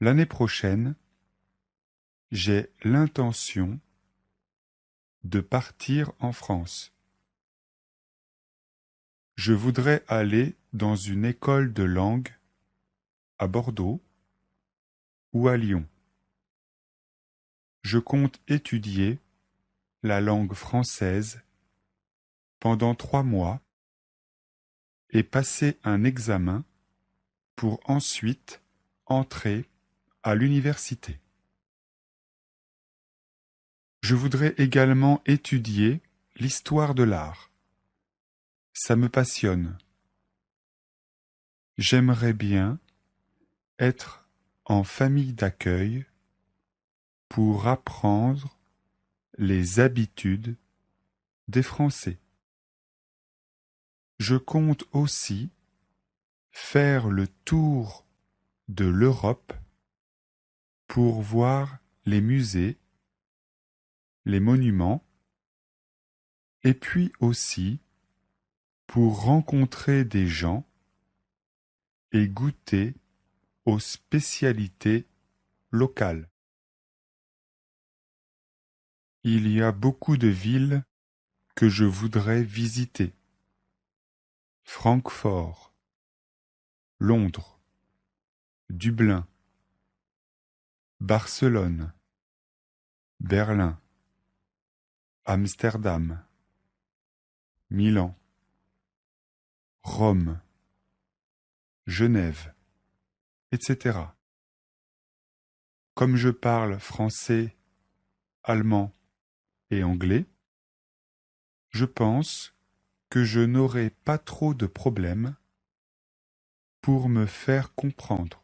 L'année prochaine, j'ai l'intention de partir en France. Je voudrais aller dans une école de langue à Bordeaux ou à Lyon. Je compte étudier la langue française pendant 3 mois et passer un examen pour ensuite entrer à l'université. Je voudrais également étudier l'histoire de l'art. Ça me passionne. J'aimerais bien être en famille d'accueil pour apprendre les habitudes des Français. Je compte aussi faire le tour de l'Europe pour voir les musées, les monuments, et puis aussi pour rencontrer des gens et goûter aux spécialités locales. Il y a beaucoup de villes que je voudrais visiter. Francfort, Londres, Dublin, Barcelone, Berlin, Amsterdam, Milan, Rome, Genève, etc. Comme je parle français, allemand et anglais, je pense que je n'aurai pas trop de problèmes pour me faire comprendre.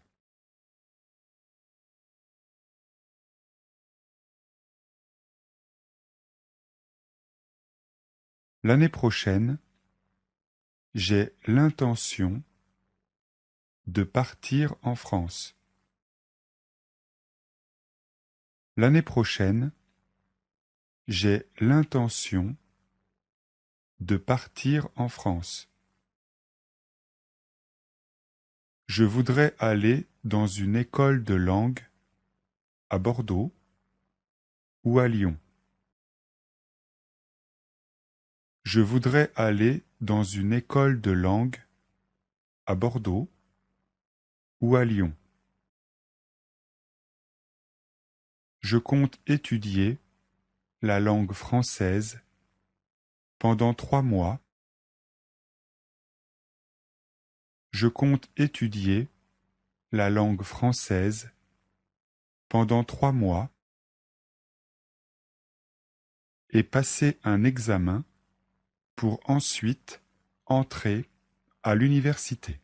L'année prochaine, j'ai l'intention de partir en France. L'année prochaine, j'ai l'intention de partir en France. Je voudrais aller dans une école de langue à Bordeaux ou à Lyon. Je voudrais aller dans une école de langue à Bordeaux ou à Lyon. Je compte étudier la langue française pendant 3 mois. Je compte étudier la langue française pendant 3 mois et passer un examen pour ensuite entrer à l'université.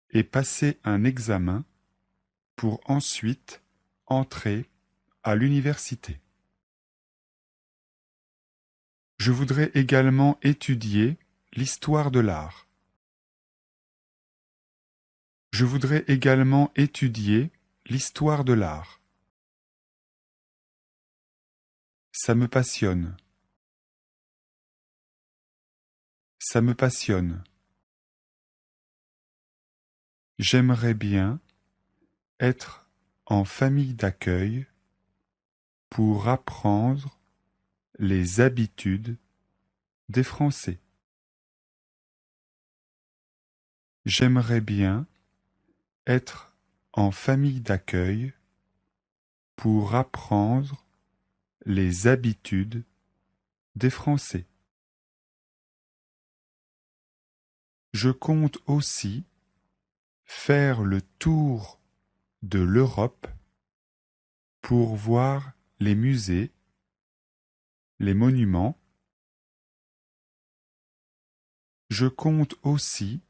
Et passer un examen pour ensuite entrer à l'université. Je voudrais également étudier l'histoire de l'art. Je voudrais également étudier l'histoire de l'art. Ça me passionne. Ça me passionne. J'aimerais bien être en famille d'accueil pour apprendre les habitudes des Français. J'aimerais bien être en famille d'accueil pour apprendre les habitudes des Français. Je compte aussi faire le tour de l'Europe pour voir les musées, les monuments. Je compte aussi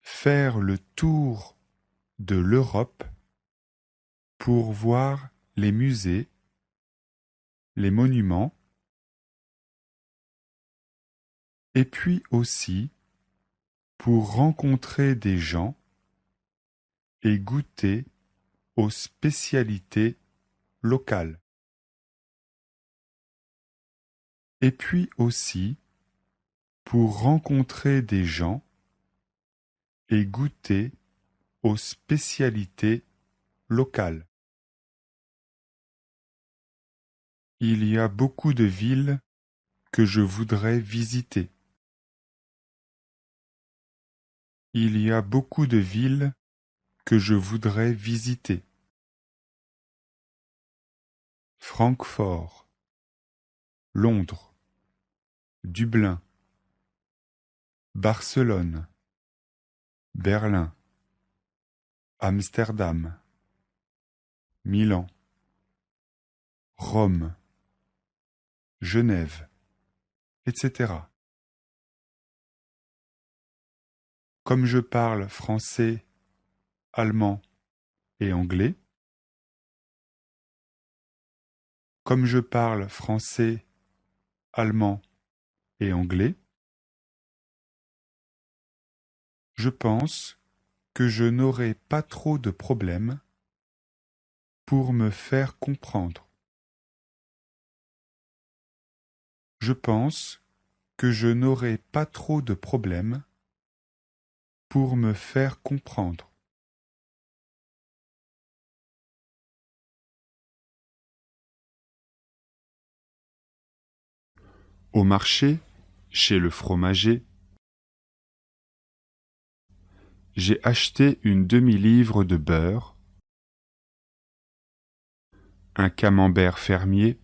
faire le tour de l'Europe pour voir les musées, les monuments, et puis aussi pour rencontrer des gens et goûter aux spécialités locales. Et puis aussi pour rencontrer des gens et goûter aux spécialités locales. Il y a beaucoup de villes que je voudrais visiter. Il y a beaucoup de villes que je voudrais visiter. Francfort, Londres, Dublin, Barcelone, Berlin, Amsterdam, Milan, Rome, Genève, etc. Comme je parle français, allemand et anglais, comme je parle français, allemand et anglais, je pense que je n'aurai pas trop de problèmes pour me faire comprendre. Je pense que je n'aurai pas trop de problèmes pour me faire comprendre. Au marché, chez le fromager, j'ai acheté une demi-livre de beurre, un camembert fermier,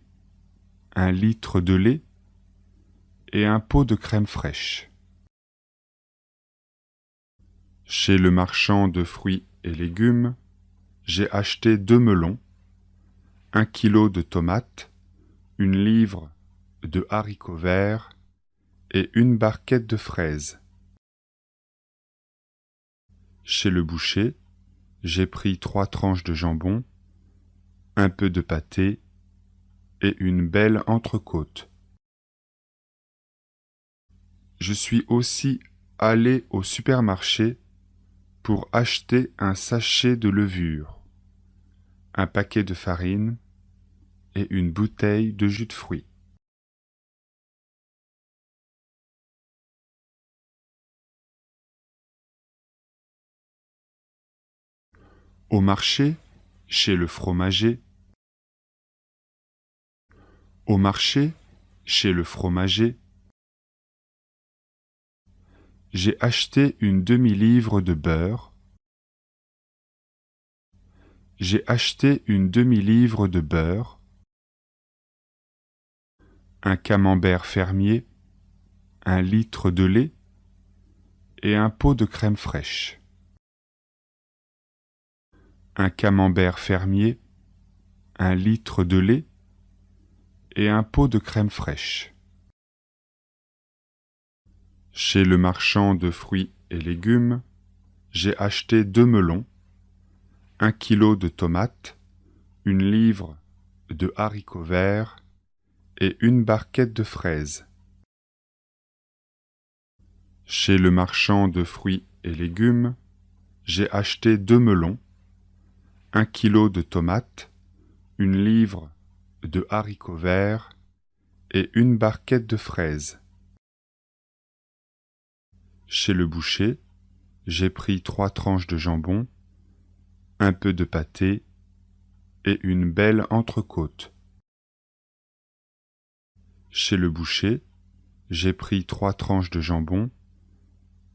un litre de lait et un pot de crème fraîche. Chez le marchand de fruits et légumes, j'ai acheté 2 melons, 1 kilo de tomates, une livre de haricots verts et une barquette de fraises. Chez le boucher, j'ai pris 3 tranches de jambon, un peu de pâté et une belle entrecôte. Je suis aussi allé au supermarché pour acheter un sachet de levure, un paquet de farine et une bouteille de jus de fruits. Au marché, chez le fromager, au marché, chez le fromager, j'ai acheté une demi-livre de beurre, j'ai acheté une demi-livre de beurre, un camembert fermier, un litre de lait et un pot de crème fraîche. Un camembert fermier, un litre de lait et un pot de crème fraîche. Chez le marchand de fruits et légumes, j'ai acheté 2 melons, 1 kilo de tomates, une livre de haricots verts et une barquette de fraises. Chez le marchand de fruits et légumes, j'ai acheté 2 melons, 1 kilo de tomates, une livre de haricots verts et une barquette de fraises. Chez le boucher, j'ai pris 3 tranches de jambon, un peu de pâté et une belle entrecôte. Chez le boucher, j'ai pris 3 tranches de jambon,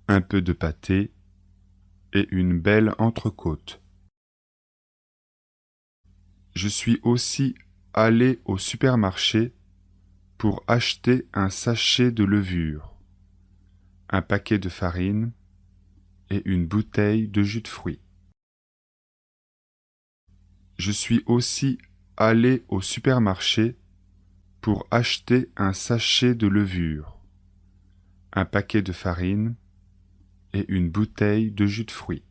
un peu de pâté et une belle entrecôte. Je suis aussi allé au supermarché pour acheter un sachet de levure, un paquet de farine et une bouteille de jus de fruits. Je suis aussi allé au supermarché pour acheter un sachet de levure, un paquet de farine et une bouteille de jus de fruits.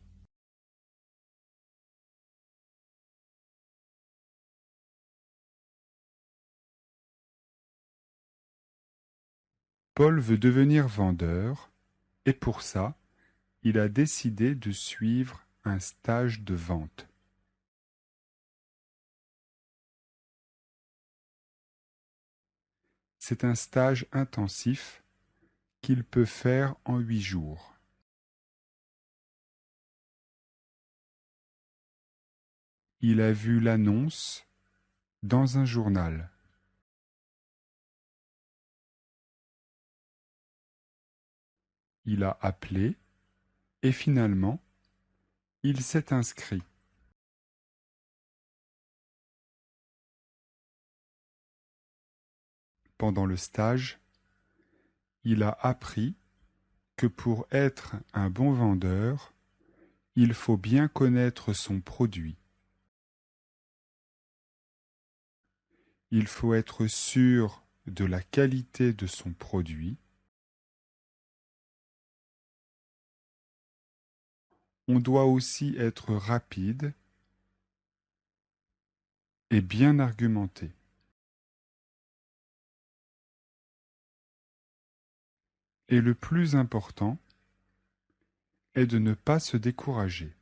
Paul veut devenir vendeur et pour ça, il a décidé de suivre un stage de vente. C'est un stage intensif qu'il peut faire en 8 jours. Il a vu l'annonce dans un journal. Il a appelé et finalement, il s'est inscrit. Pendant le stage, il a appris que pour être un bon vendeur, il faut bien connaître son produit. Il faut être sûr de la qualité de son produit. On doit aussi être rapide et bien argumenté. Et le plus important est de ne pas se décourager.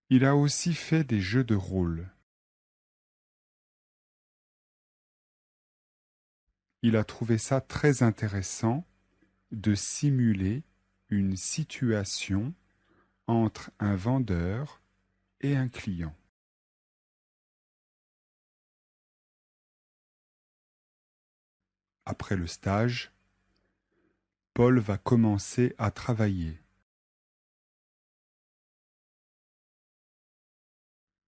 Il a aussi fait des jeux de rôle. Il a trouvé ça très intéressant de simuler une situation entre un vendeur et un client. Après le stage, Paul va commencer à travailler.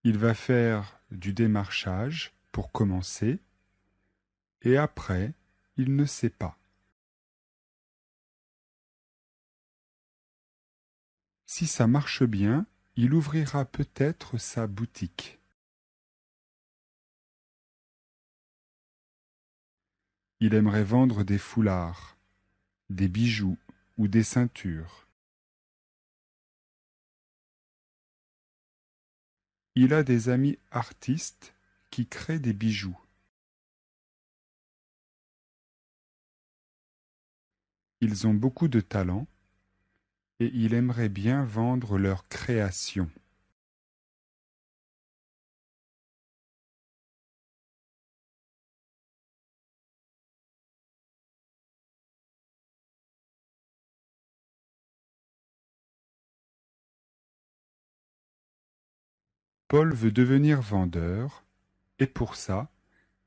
Il va faire du démarchage pour commencer et après, il ne sait pas. Si ça marche bien, il ouvrira peut-être sa boutique. Il aimerait vendre des foulards, des bijoux ou des ceintures. Il a des amis artistes qui créent des bijoux. Ils ont beaucoup de talent et il aimerait bien vendre leurs créations. Paul veut devenir vendeur et pour ça,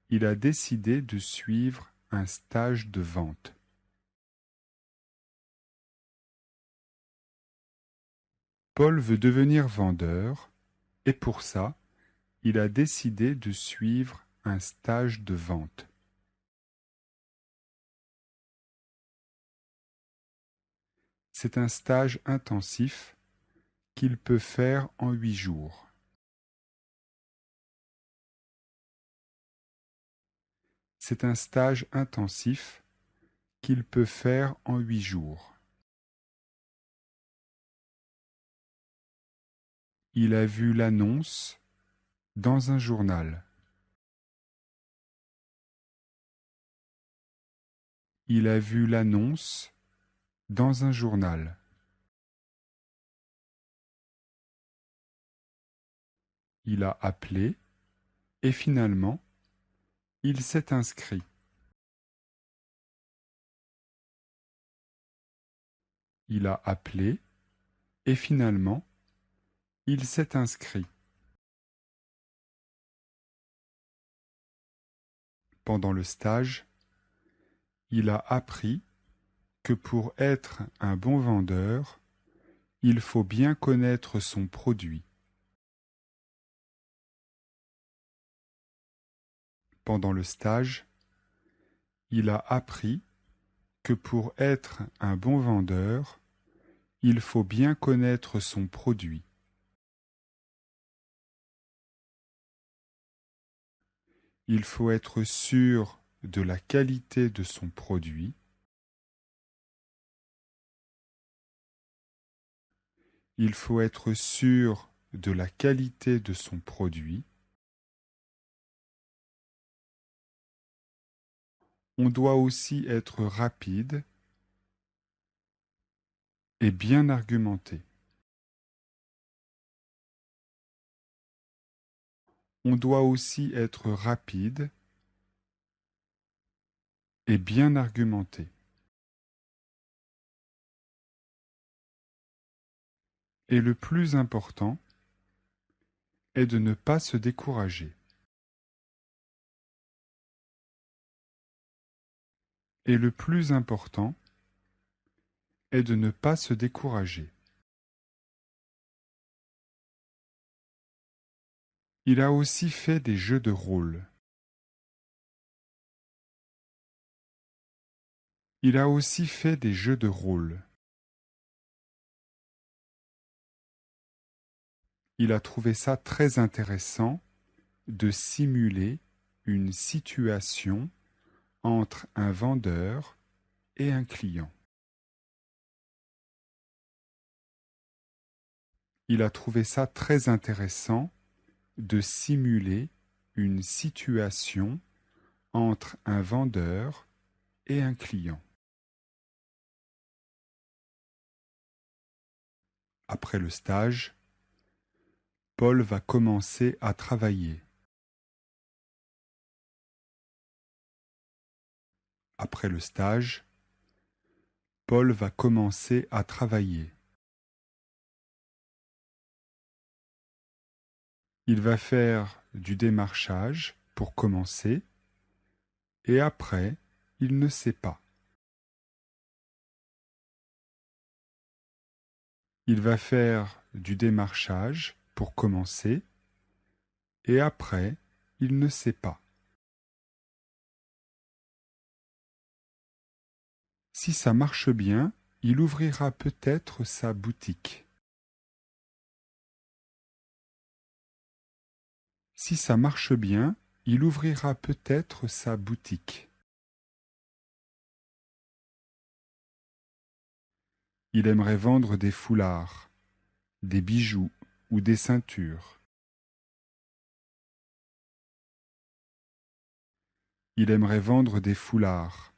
il a décidé de suivre un stage de vente. Paul veut devenir vendeur et pour ça, il a décidé de suivre un stage de vente. C'est un stage intensif qu'il peut faire en 8 jours. C'est un stage intensif qu'il peut faire en 8 jours. Il a vu l'annonce dans un journal. Il a vu l'annonce dans un journal. Il a appelé et finalement, il s'est inscrit. Il a appelé et finalement, il s'est inscrit. Pendant le stage, il a appris que pour être un bon vendeur, il faut bien connaître son produit. Pendant le stage, il a appris que pour être un bon vendeur, il faut bien connaître son produit. Il faut être sûr de la qualité de son produit. Il faut être sûr de la qualité de son produit. On doit aussi être rapide et bien argumenté. On doit aussi être rapide et bien argumenté. Et le plus important est de ne pas se décourager. Et le plus important est de ne pas se décourager. Il a aussi fait des jeux de rôle. Il a aussi fait des jeux de rôle. Il a trouvé ça très intéressant de simuler une situation entre un vendeur et un client. Il a trouvé ça très intéressant de simuler une situation entre un vendeur et un client. Après le stage, Paul va commencer à travailler. Après le stage, Paul va commencer à travailler. Il va faire du démarchage pour commencer et après, il ne sait pas. Il va faire du démarchage pour commencer et après, il ne sait pas. Si ça marche bien, il ouvrira peut-être sa boutique. Si ça marche bien, il ouvrira peut-être sa boutique. Il aimerait vendre des foulards, des bijoux ou des ceintures. Il aimerait vendre des foulards,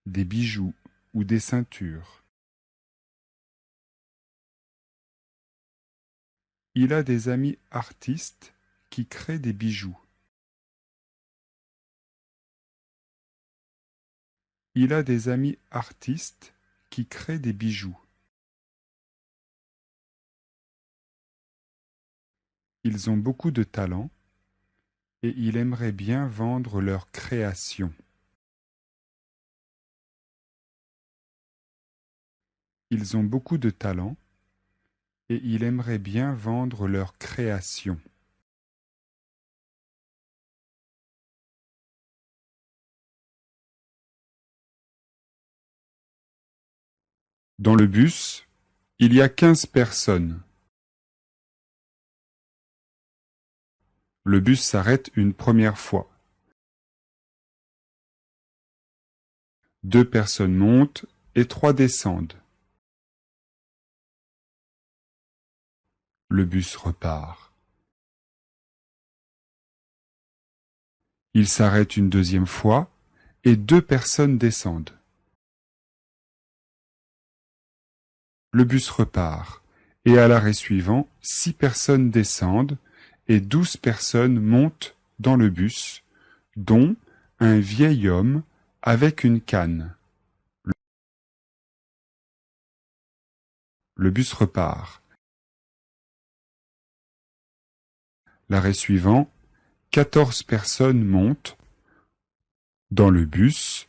des bijoux ou des ceintures. Il a des amis artistes qui créent des bijoux. Il a des amis artistes qui créent des bijoux. Ils ont beaucoup de talent et il aimerait bien vendre leurs créations. Ils ont beaucoup de talent et il aimerait bien vendre leurs créations. Dans le bus, il y a 15 personnes. Le bus s'arrête une première fois. 2 personnes montent et 3 descendent. Le bus repart. Il s'arrête une deuxième fois et 2 personnes descendent. Le bus repart et à l'arrêt suivant, 6 personnes descendent et 12 personnes montent dans le bus, dont un vieil homme avec une canne. Le bus repart. L'arrêt suivant, 14 personnes montent dans le bus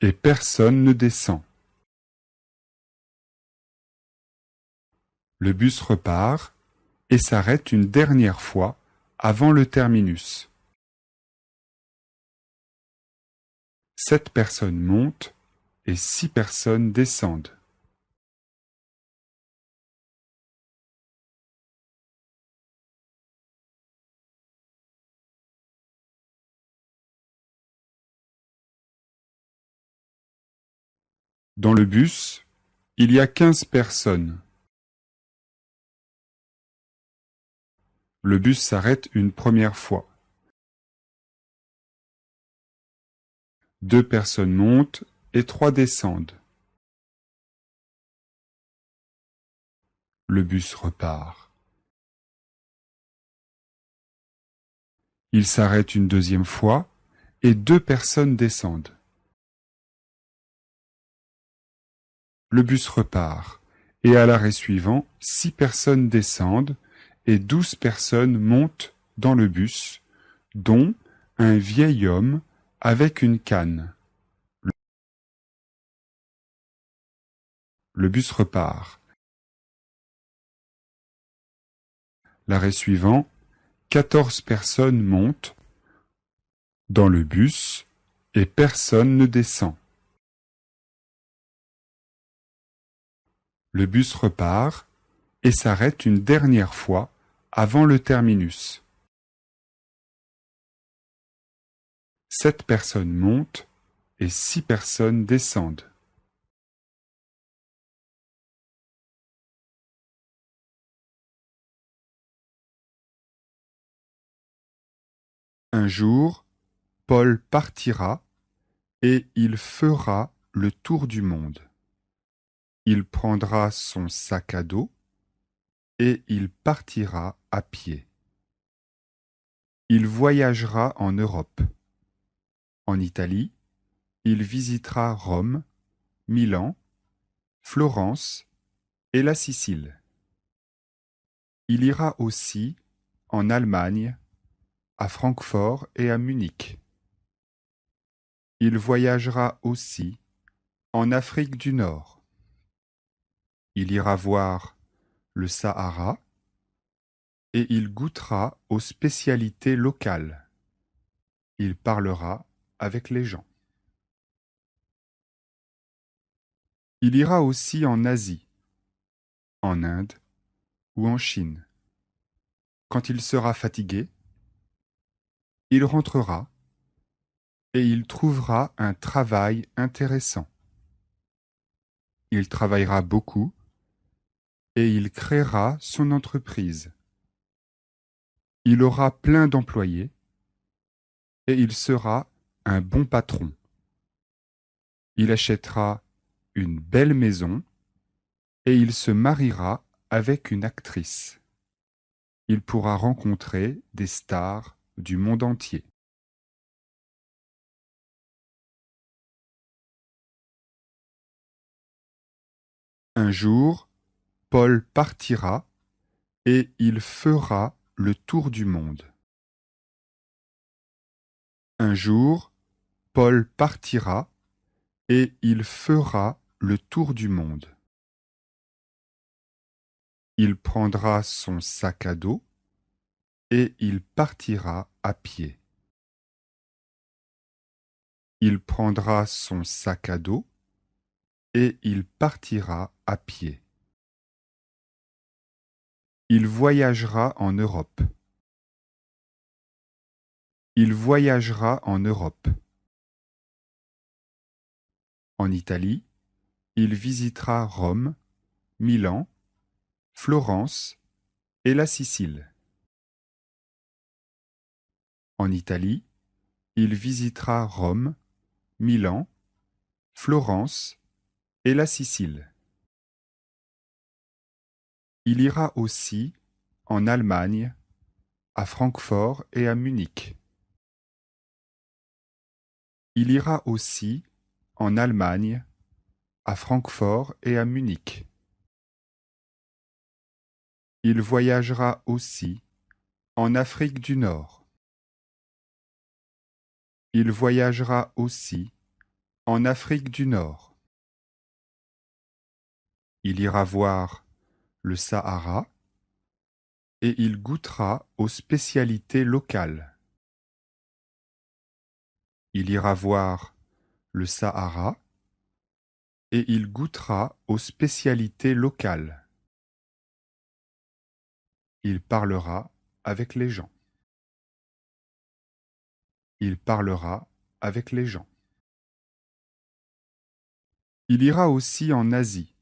et personne ne descend. Le bus repart et s'arrête une dernière fois avant le terminus. 7 personnes montent et 6 personnes descendent. Dans le bus, il y a 15 personnes. Le bus s'arrête une première fois. 2 personnes montent et 3 descendent. Le bus repart. Il s'arrête une deuxième fois et 2 personnes descendent. Le bus repart Et à l'arrêt suivant, 6 personnes descendent et 12 personnes montent dans le bus, dont un vieil homme avec une canne. Le bus repart. L'arrêt suivant, 14 personnes montent dans le bus et personne ne descend. Le bus repart et s'arrête une dernière fois avant le terminus. 7 personnes montent et 6 personnes descendent. Un jour, Paul partira et il fera le tour du monde. Il prendra son sac à dos et il partira à pied. Il voyagera en Europe. En Italie, il visitera Rome, Milan, Florence et la Sicile. Il ira aussi en Allemagne, à Francfort et à Munich. Il voyagera aussi en Afrique du Nord. Il ira voir le Sahara et il goûtera aux spécialités locales. Il parlera avec les gens. Il ira aussi en Asie, en Inde ou en Chine. Quand il sera fatigué, il rentrera et il trouvera un travail intéressant. Il travaillera beaucoup et il créera son entreprise. Il aura plein d'employés et il sera un bon patron. Il achètera une belle maison et il se mariera avec une actrice. Il pourra rencontrer des stars du monde entier. Un jour, Paul partira et il fera le tour du monde. Un jour, Paul partira et il fera le tour du monde. Il prendra son sac à dos et il partira à pied. Il prendra son sac à dos et il partira à pied. Il voyagera en Europe. Il voyagera en Europe. En Italie, il visitera Rome, Milan, Florence et la Sicile. En Italie, il visitera Rome, Milan, Florence et la Sicile. Il ira aussi en Allemagne, à Francfort et à Munich. Il ira aussi en Allemagne, à Francfort et à Munich. Il voyagera aussi en Afrique du Nord. Il voyagera aussi en Afrique du Nord. Il ira voir le Sahara et il goûtera aux spécialités locales. Il ira voir le Sahara et il goûtera aux spécialités locales. Il parlera avec les gens. Il parlera avec les gens. Il ira aussi en Asie,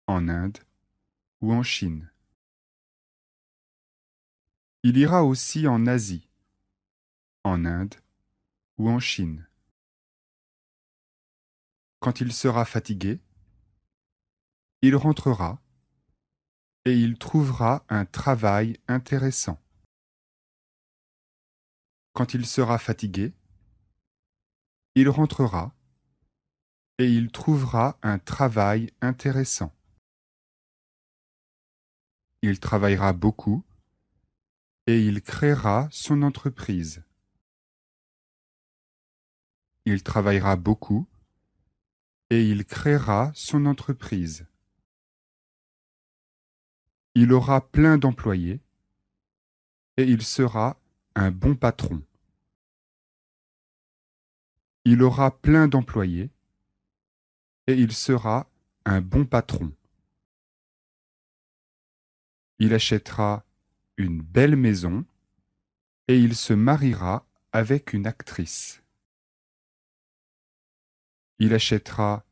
en Inde ou en Chine. Il ira aussi en Asie, en Inde ou en Chine. Quand il sera fatigué, il rentrera et il trouvera un travail intéressant. Quand il sera fatigué, il rentrera et il trouvera un travail intéressant. Il travaillera beaucoup et il créera son entreprise. Il travaillera beaucoup et il créera son entreprise. Il aura plein d'employés et il sera un bon patron. Il aura plein d'employés et il sera un bon patron. Il achètera une belle maison et il se mariera avec une actrice. Il achètera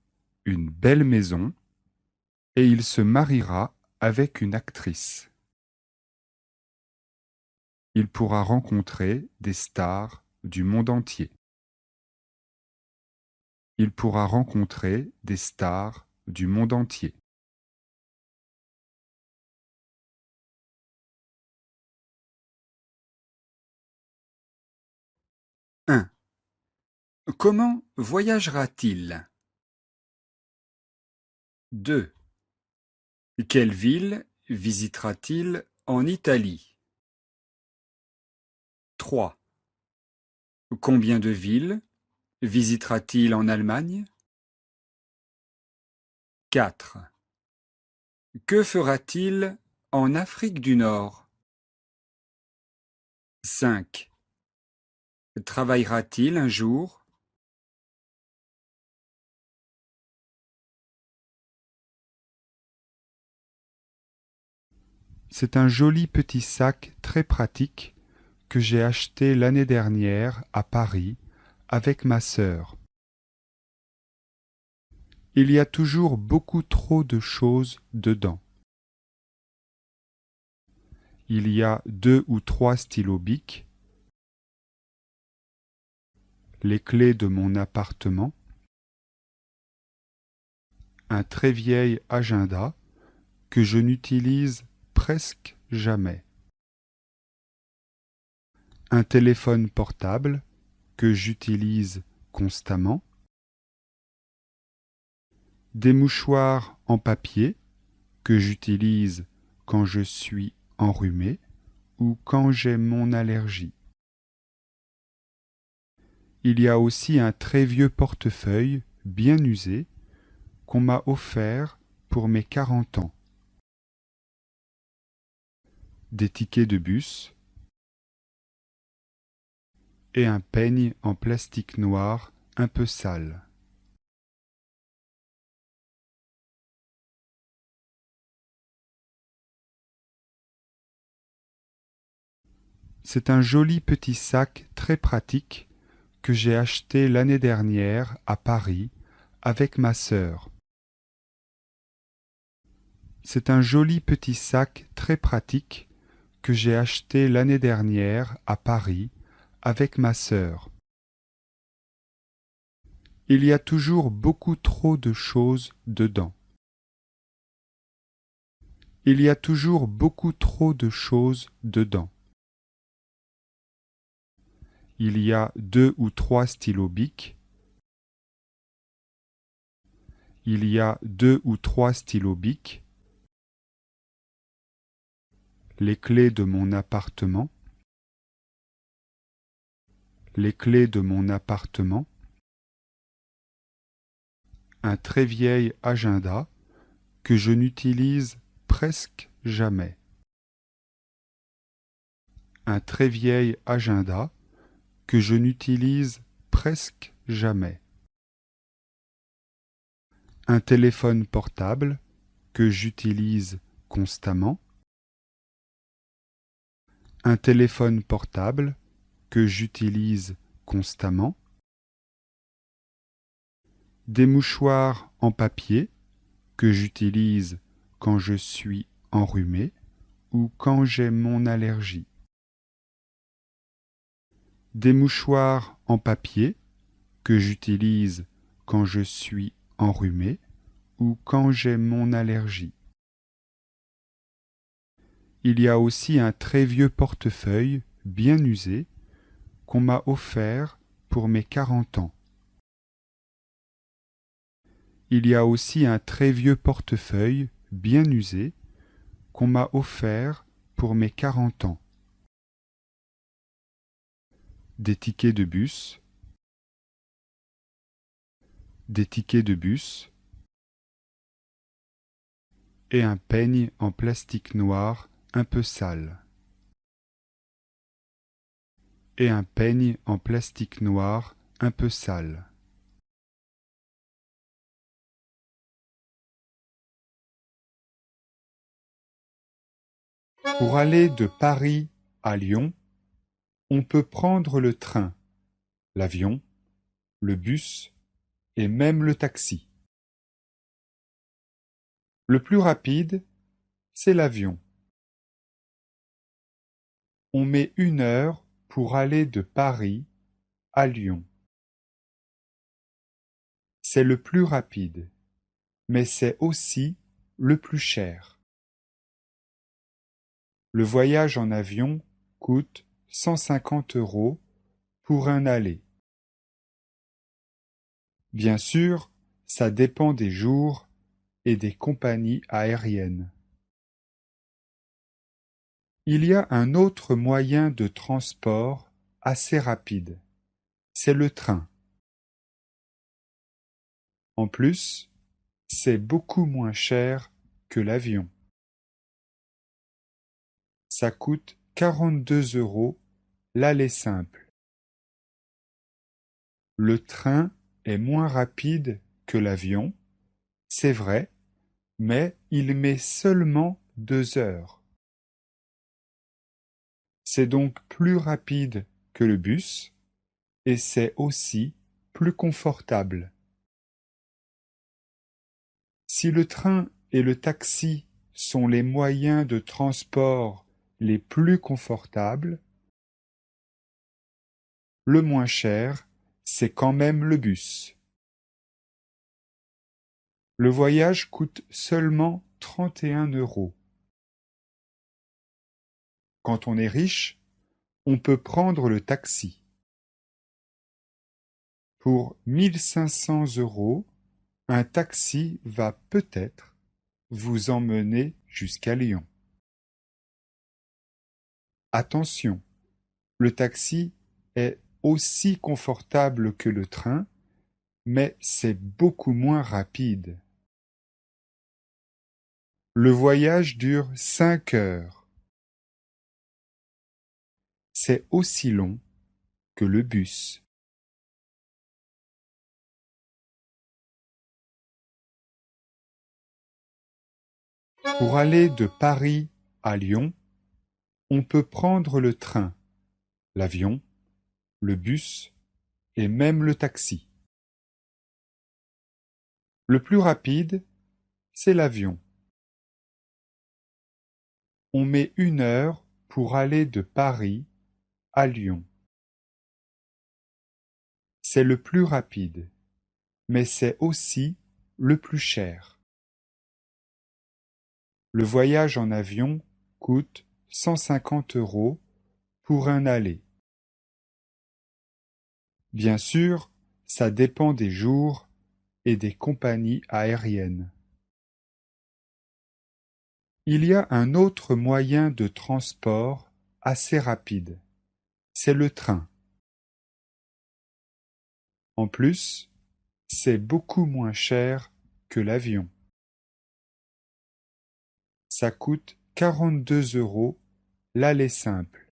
une belle maison et il se mariera avec une actrice. Il pourra rencontrer des stars du monde entier. Il pourra rencontrer des stars du monde entier. Un. Comment voyagera-t-il? 2. Quelle ville visitera-t-il en Italie? 3. Combien de villes visitera-t-il en Allemagne? 4. Que fera-t-il en Afrique du Nord? 5. Travaillera-t-il un jour? C'est un joli petit sac très pratique que j'ai acheté l'année dernière à Paris avec ma sœur. Il y a toujours beaucoup trop de choses dedans. Il y a 2 ou 3 stylos Bic, les clés de mon appartement, un très vieil agenda que je n'utilise presque jamais, un téléphone portable que j'utilise constamment, des mouchoirs en papier que j'utilise quand je suis enrhumé ou quand j'ai mon allergie. Il y a aussi un très vieux portefeuille bien usé qu'on m'a offert pour mes 40 ans. Des tickets de bus et un peigne en plastique noir un peu sale. C'est un joli petit sac très pratique que j'ai acheté l'année dernière à Paris avec ma sœur. C'est un joli petit sac très pratique que j'ai acheté l'année dernière à Paris avec ma sœur. Il y a toujours beaucoup trop de choses dedans. Il y a toujours beaucoup trop de choses dedans. Il y a 2 ou 3 stylos Bic. Il y a 2 ou 3 stylos Bic, les clés de mon appartement, les clés de mon appartement, un très vieil agenda que je n'utilise presque jamais, un très vieil agenda que je n'utilise presque jamais, un téléphone portable que j'utilise constamment, un téléphone portable que j'utilise constamment, des mouchoirs en papier que j'utilise quand je suis enrhumé ou quand j'ai mon allergie. Des mouchoirs en papier que j'utilise quand je suis enrhumé ou quand j'ai mon allergie. Il y a aussi un très vieux portefeuille bien usé qu'on m'a offert pour mes 40 ans. Il y a aussi un très vieux portefeuille bien usé qu'on m'a offert pour mes 40 ans. Des tickets de bus, des tickets de bus et un peigne en plastique noir un peu sale. Et un peigne en plastique noir un peu sale. Pour aller de Paris à Lyon, on peut prendre le train, l'avion, le bus et même le taxi. Le plus rapide, c'est l'avion. On met 1 heure pour aller de Paris à Lyon. C'est le plus rapide, mais c'est aussi le plus cher. Le voyage en avion coûte 150 € pour un aller. Bien sûr, ça dépend des jours et des compagnies aériennes. Il y a un autre moyen de transport assez rapide, c'est le train. En plus, c'est beaucoup moins cher que l'avion. Ça coûte 42 € l'aller simple. Le train est moins rapide que l'avion, c'est vrai, mais il met seulement 2 heures. C'est donc plus rapide que le bus et c'est aussi plus confortable. Si le train et le taxi sont les moyens de transport les plus confortables, le moins cher, c'est quand même le bus. Le voyage coûte seulement 31 €. Quand on est riche, on peut prendre le taxi. Pour 1500 €, un taxi va peut-être vous emmener jusqu'à Lyon. Attention, le taxi est aussi confortable que le train, mais c'est beaucoup moins rapide. Le voyage dure 5 heures. C'est aussi long que le bus. Pour aller de Paris à Lyon, on peut prendre le train, l'avion, le bus et même le taxi. Le plus rapide, c'est l'avion. On met 1 heure pour aller de Paris à Lyon. C'est le plus rapide, mais c'est aussi le plus cher. Le voyage en avion coûte 150 € pour un aller. Bien sûr, ça dépend des jours et des compagnies aériennes. Il y a un autre moyen de transport assez rapide, c'est le train. En plus, c'est beaucoup moins cher que l'avion. Ça coûte 42 € l'aller simple.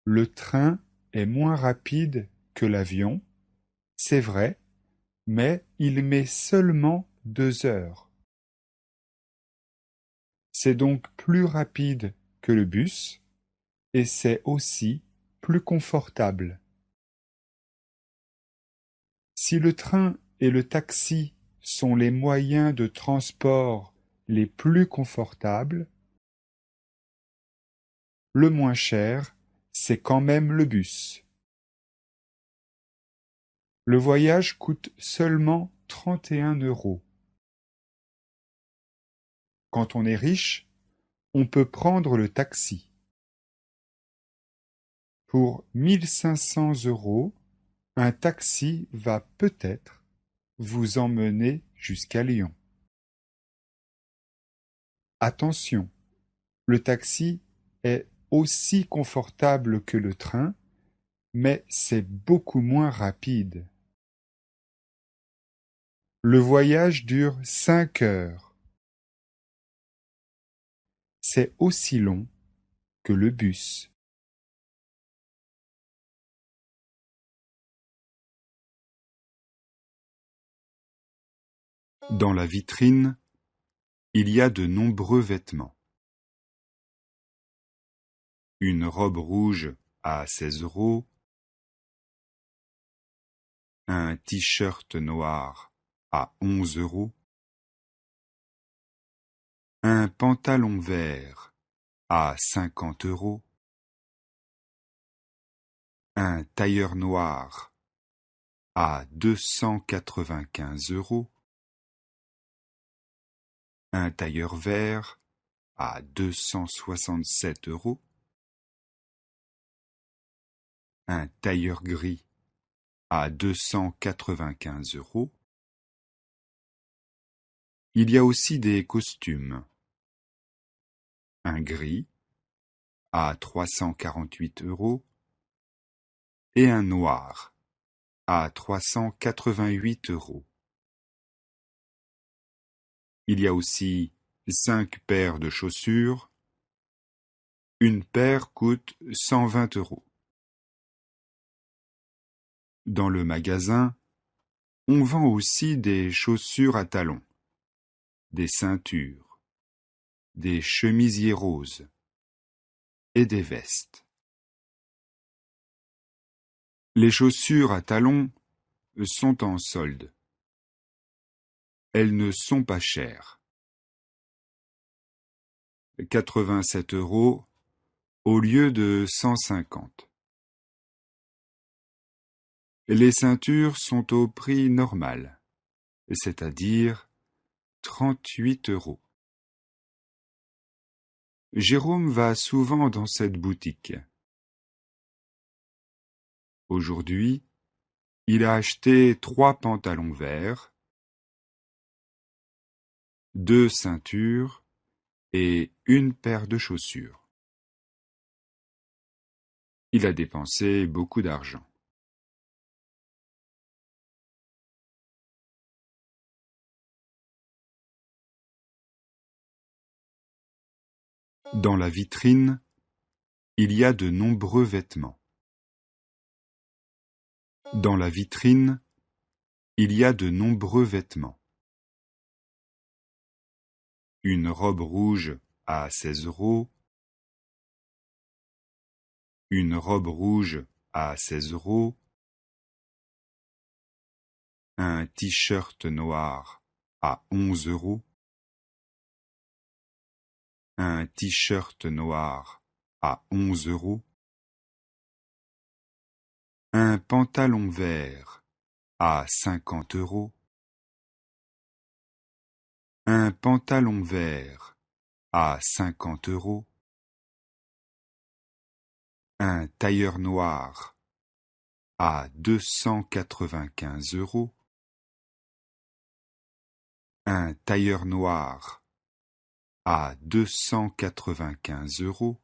Le train est moins rapide que l'avion, c'est vrai, mais il met seulement 2 heures. C'est donc plus rapide que le bus et c'est aussi plus confortable. Si le train et le taxi sont les moyens de transport les plus confortables, le moins cher, c'est quand même le bus. Le voyage coûte seulement 31 €. Quand on est riche, on peut prendre le taxi. Pour 1500 €, un taxi va peut-être vous emmener jusqu'à Lyon. Attention, le taxi est aussi confortable que le train, mais c'est beaucoup moins rapide. Le voyage dure 5 heures. C'est aussi long que le bus. Dans la vitrine, il y a de nombreux vêtements. Une robe rouge à 16 euros, un t-shirt noir à 11 euros, un pantalon vert à 50 euros, un tailleur noir à 295 euros, un tailleur vert à 267 euros, un tailleur gris à 295 euros. Il y a aussi des costumes. Un gris à 348 euros et un noir à 388 euros. Il y a aussi 5 paires de chaussures. Une paire coûte 120 euros. Dans le magasin, on vend aussi des chaussures à talons, des ceintures, des chemisiers roses et des vestes. Les chaussures à talons sont en solde. Elles ne sont pas chères. 87 euros au lieu de 150. Les ceintures sont au prix normal, c'est-à-dire 38 euros. Jérôme va souvent dans cette boutique. Aujourd'hui, il a acheté 3 pantalons verts, 2 ceintures et une paire de chaussures. Il a dépensé beaucoup d'argent. Dans la vitrine, il y a de nombreux vêtements. Dans la vitrine, il y a de nombreux vêtements. Une robe rouge à 16 euros, une robe rouge à 16 euros, un t-shirt noir à 11 euros, un t-shirt noir à 11 euros, un pantalon vert à 50 euros, un pantalon vert à 50 euros, un tailleur noir à 295 euros, un tailleur noir à 295 euros,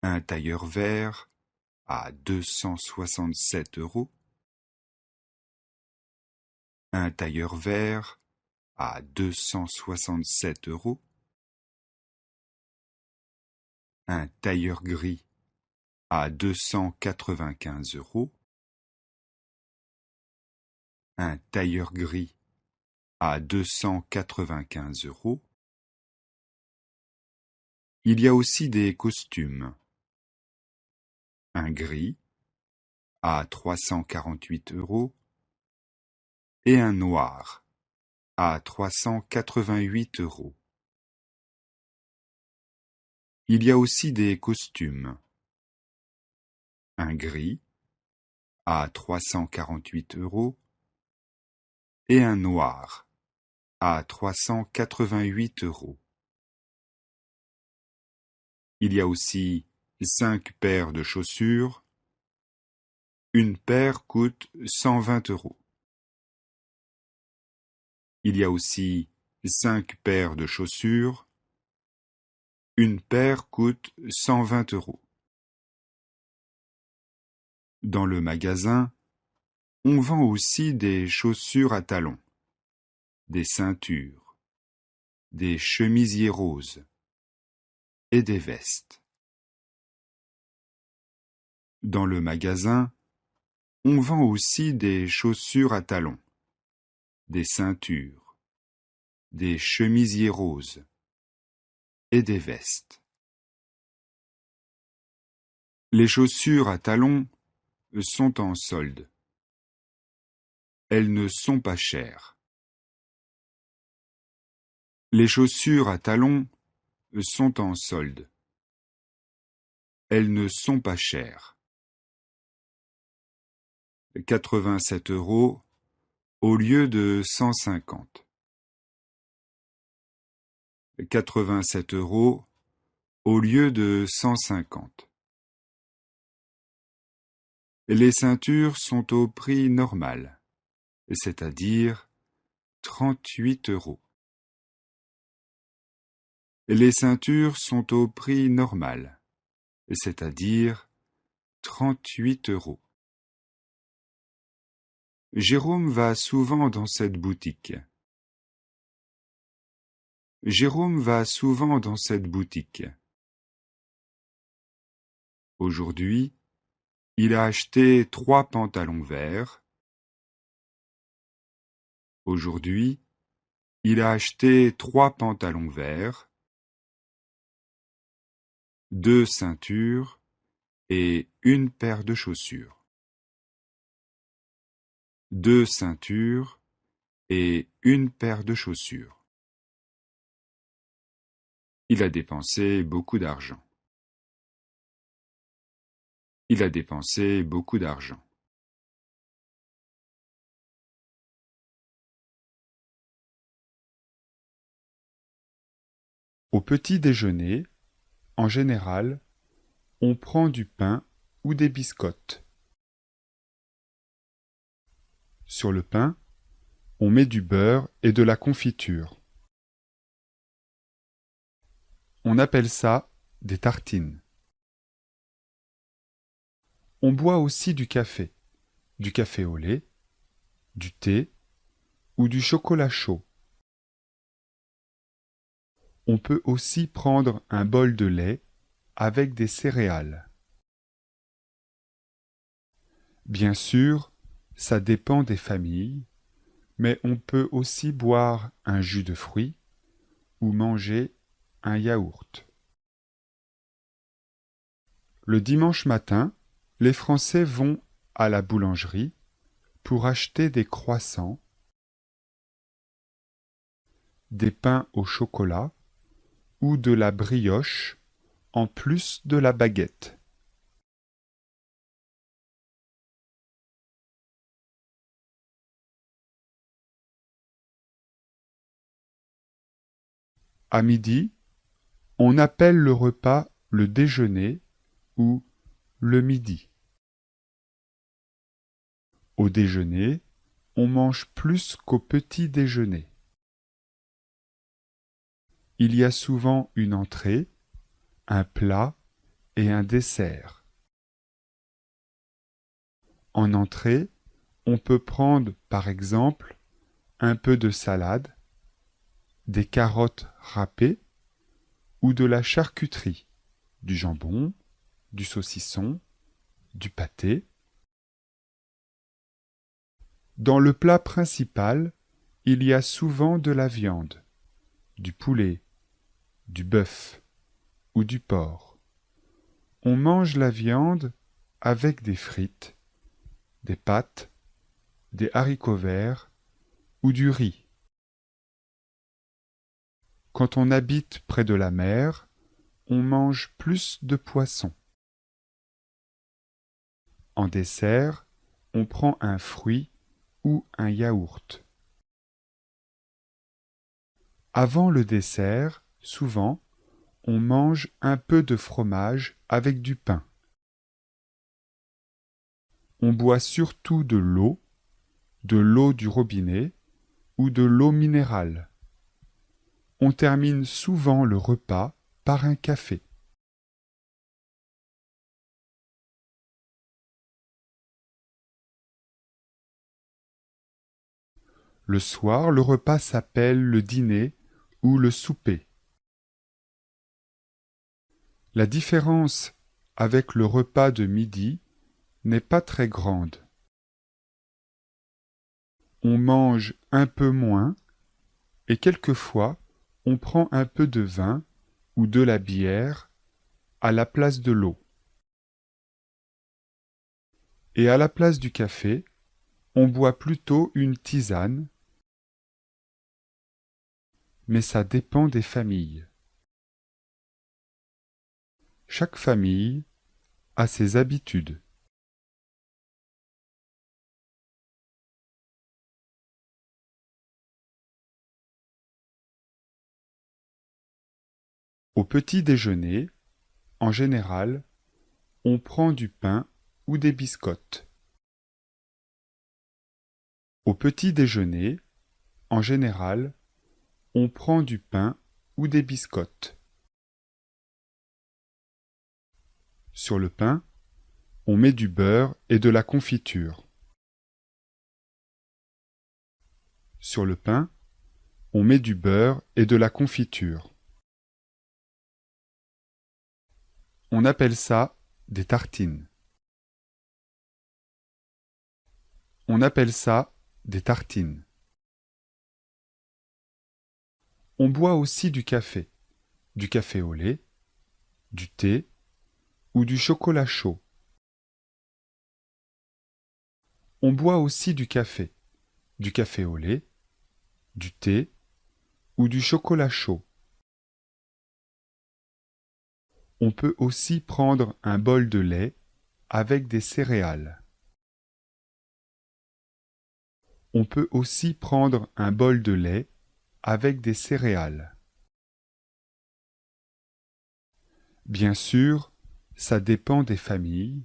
un tailleur vert à 267 euros, un tailleur vert à 267 euros, un tailleur gris à 295 euros, un tailleur gris à 295 euros. Il y a aussi des costumes. Un gris à 348 euros et un noir à 388 euros. Il y a aussi des costumes. Un gris à 348 euros et un noir à 388 euros. Il y a aussi 5 paires de chaussures. Une paire coûte 120 euros. Il y a aussi 5 paires de chaussures. Une paire coûte 120 €. Dans le magasin, on vend aussi des chaussures à talons, des ceintures, des chemisiers roses et des vestes. Dans le magasin, on vend aussi des chaussures à talons, des ceintures, des chemisiers roses et des vestes. Les chaussures à talons sont en solde. Elles ne sont pas chères. Les chaussures à talons sont en solde. Elles ne sont pas chères. 87 € au lieu de 150. 87 € au lieu de 150. Les ceintures sont au prix normal, c'est-à-dire 38 €. Les ceintures sont au prix normal, c'est-à-dire 38 €. Jérôme va souvent dans cette boutique. Jérôme va souvent dans cette boutique. Aujourd'hui, il a acheté 3 pantalons verts. Aujourd'hui, il a acheté 3 pantalons verts, 2 ceintures et une paire de chaussures. 2 ceintures et une paire de chaussures. Il a dépensé beaucoup d'argent. Il a dépensé beaucoup d'argent. Au petit déjeuner, en général, on prend du pain ou des biscottes. Sur le pain, on met du beurre et de la confiture. On appelle ça des tartines. On boit aussi du café au lait, du thé ou du chocolat chaud. On peut aussi prendre un bol de lait avec des céréales. Bien sûr, ça dépend des familles, mais on peut aussi boire un jus de fruits ou manger un yaourt. Le dimanche matin, les Français vont à la boulangerie pour acheter des croissants, des pains au chocolat ou de la brioche en plus de la baguette. À midi, on appelle le repas le déjeuner ou le midi. Au déjeuner, on mange plus qu'au petit déjeuner. Il y a souvent une entrée, un plat et un dessert. En entrée, on peut prendre par exemple un peu de salade, des carottes râpées ou de la charcuterie, du jambon, du saucisson, du pâté. Dans le plat principal, il y a souvent de la viande, du poulet, du bœuf ou du porc. On mange la viande avec des frites, des pâtes, des haricots verts ou du riz. Quand on habite près de la mer, on mange plus de poissons. En dessert, on prend un fruit ou un yaourt. Avant le dessert, souvent, on mange un peu de fromage avec du pain. On boit surtout de l'eau du robinet ou de l'eau minérale. On termine souvent le repas par un café. Le soir, le repas s'appelle le dîner ou le souper. La différence avec le repas de midi n'est pas très grande. On mange un peu moins et quelquefois on prend un peu de vin ou de la bière à la place de l'eau. Et à la place du café, on boit plutôt une tisane, mais ça dépend des familles. Chaque famille a ses habitudes. Au petit déjeuner, en général, on prend du pain ou des biscottes. Au petit déjeuner, en général, on prend du pain ou des biscottes. Sur le pain, on met du beurre et de la confiture. Sur le pain, on met du beurre et de la confiture. On appelle ça des tartines. On appelle ça des tartines. On boit aussi du café au lait, du thé ou du chocolat chaud. On boit aussi du café au lait, du thé ou du chocolat chaud. On peut aussi prendre un bol de lait avec des céréales. On peut aussi prendre un bol de lait avec des céréales. Bien sûr, ça dépend des familles,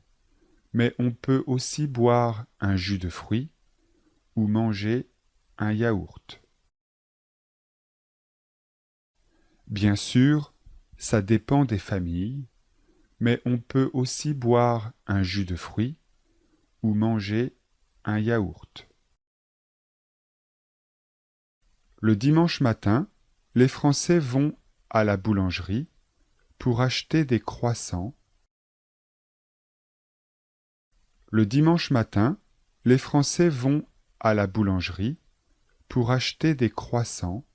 mais on peut aussi boire un jus de fruits ou manger un yaourt. Bien sûr, ça dépend des familles, mais on peut aussi boire un jus de fruits ou manger un yaourt. Le dimanche matin, les Français vont à la boulangerie pour acheter des croissants. Le dimanche matin, les Français vont à la boulangerie pour acheter des croissants,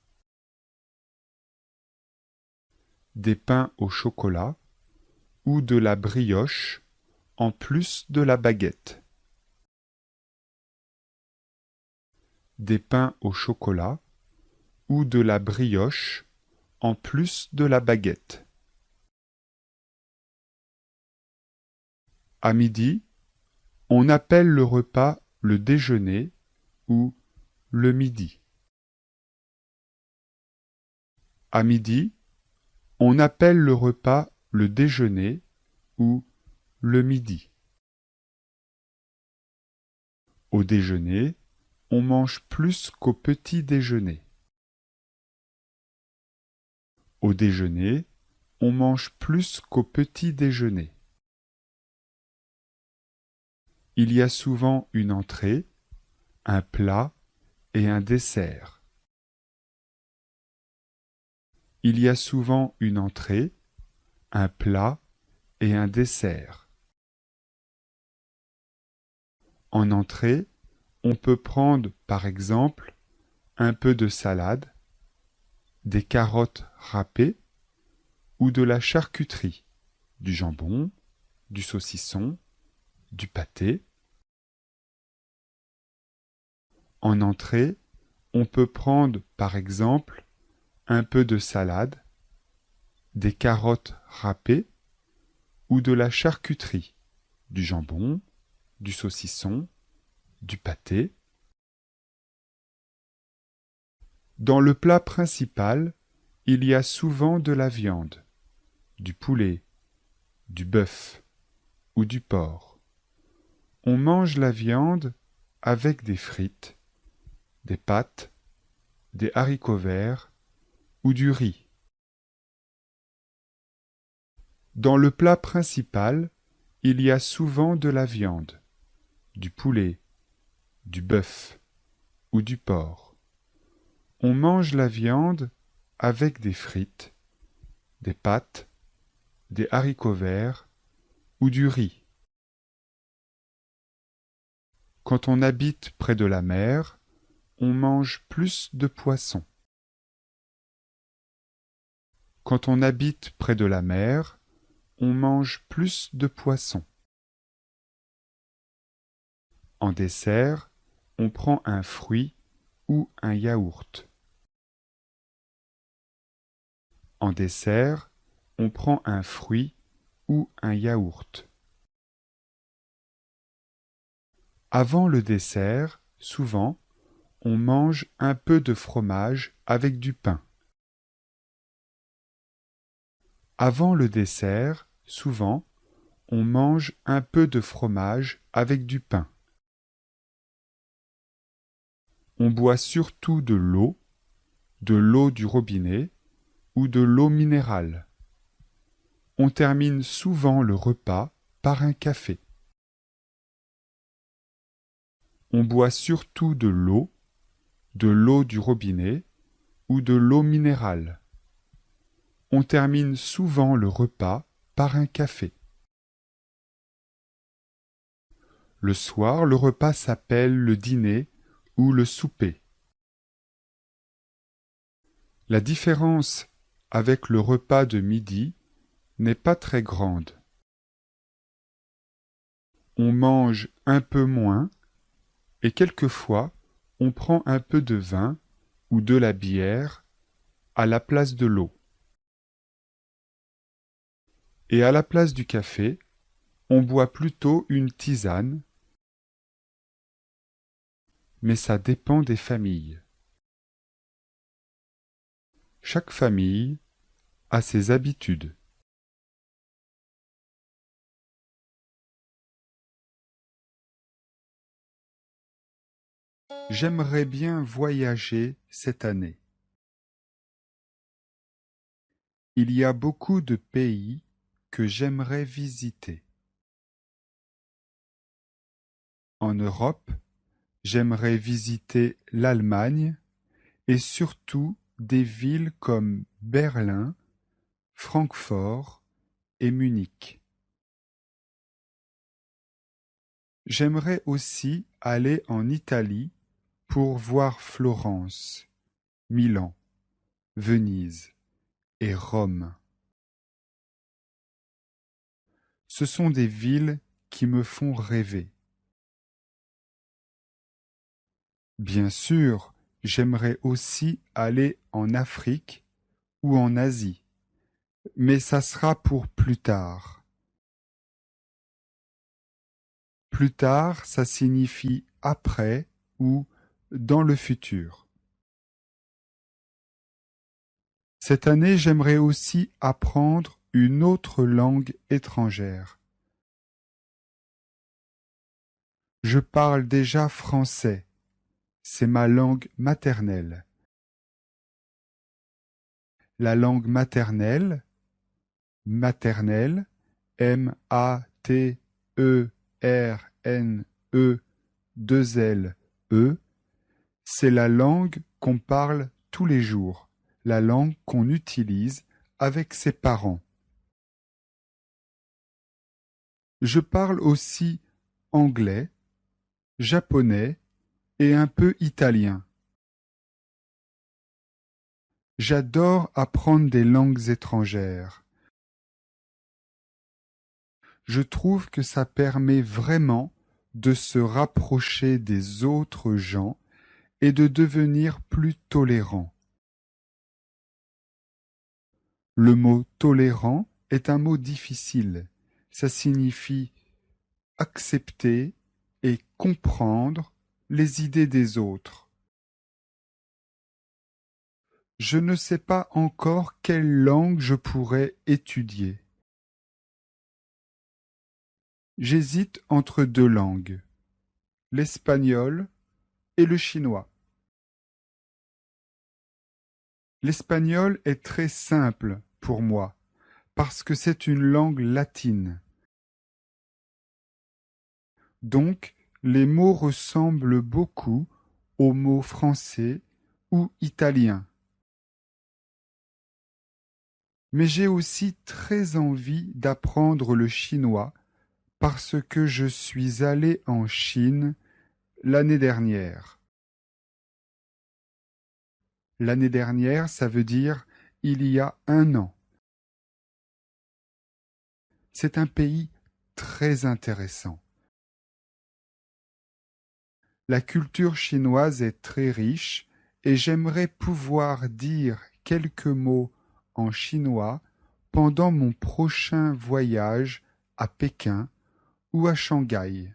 des pains au chocolat ou de la brioche en plus de la baguette. Des pains au chocolat ou de la brioche en plus de la baguette. À midi, on appelle le repas le déjeuner ou le midi. À midi, on appelle le repas le déjeuner ou le midi. Au déjeuner, on mange plus qu'au petit déjeuner. Au déjeuner, on mange plus qu'au petit déjeuner. Il y a souvent une entrée, un plat et un dessert. Il y a souvent une entrée, un plat et un dessert. En entrée, on peut prendre par exemple un peu de salade, des carottes râpées ou de la charcuterie, du jambon, du saucisson, du pâté. En entrée, on peut prendre par exemple un peu de salade, des carottes râpées ou de la charcuterie, du jambon, du saucisson, du pâté. Dans le plat principal, il y a souvent de la viande, du poulet, du bœuf ou du porc. On mange la viande avec des frites, des pâtes, des haricots verts ou du riz. Dans le plat principal, il y a souvent de la viande, du poulet, du bœuf ou du porc. On mange la viande avec des frites, des pâtes, des haricots verts ou du riz. Quand on habite près de la mer, on mange plus de poissons. Quand on habite près de la mer, on mange plus de poissons. En dessert, on prend un fruit ou un yaourt. En dessert, on prend un fruit ou un yaourt. Avant le dessert, souvent, on mange un peu de fromage avec du pain. Avant le dessert, souvent, on mange un peu de fromage avec du pain. On boit surtout de l'eau du robinet ou de l'eau minérale. On termine souvent le repas par un café. On boit surtout de l'eau du robinet ou de l'eau minérale. On termine souvent le repas par un café. Le soir, le repas s'appelle le dîner ou le souper. La différence avec le repas de midi n'est pas très grande. On mange un peu moins et quelquefois on prend un peu de vin ou de la bière à la place de l'eau. Et à la place du café, on boit plutôt une tisane, mais ça dépend des familles. Chaque famille a ses habitudes. J'aimerais bien voyager cette année. Il y a beaucoup de pays que j'aimerais visiter. En Europe, j'aimerais visiter l'Allemagne et surtout des villes comme Berlin, Francfort et Munich. J'aimerais aussi aller en Italie pour voir Florence, Milan, Venise et Rome. Ce sont des villes qui me font rêver. Bien sûr, j'aimerais aussi aller en Afrique ou en Asie, mais ça sera pour plus tard. Plus tard, ça signifie après ou dans le futur. Cette année, j'aimerais aussi apprendre une autre langue étrangère. Je parle déjà français. C'est ma langue maternelle. La langue maternelle, M-A-T-E-R-N-E-2-L-E, c'est la langue qu'on parle tous les jours, la langue qu'on utilise avec ses parents. Je parle aussi anglais, japonais et un peu italien. J'adore apprendre des langues étrangères. Je trouve que ça permet vraiment de se rapprocher des autres gens et de devenir plus tolérant. Le mot tolérant est un mot difficile. Ça signifie accepter et comprendre les idées des autres. Je ne sais pas encore quelle langue je pourrais étudier. J'hésite entre deux langues, l'espagnol et le chinois. L'espagnol est très simple pour moi, parce que c'est une langue latine. Donc, les mots ressemblent beaucoup aux mots français ou italiens. Mais j'ai aussi très envie d'apprendre le chinois parce que je suis allé en Chine l'année dernière. L'année dernière, ça veut dire il y a un an. C'est un pays très intéressant. La culture chinoise est très riche et j'aimerais pouvoir dire quelques mots en chinois pendant mon prochain voyage à Pékin ou à Shanghai.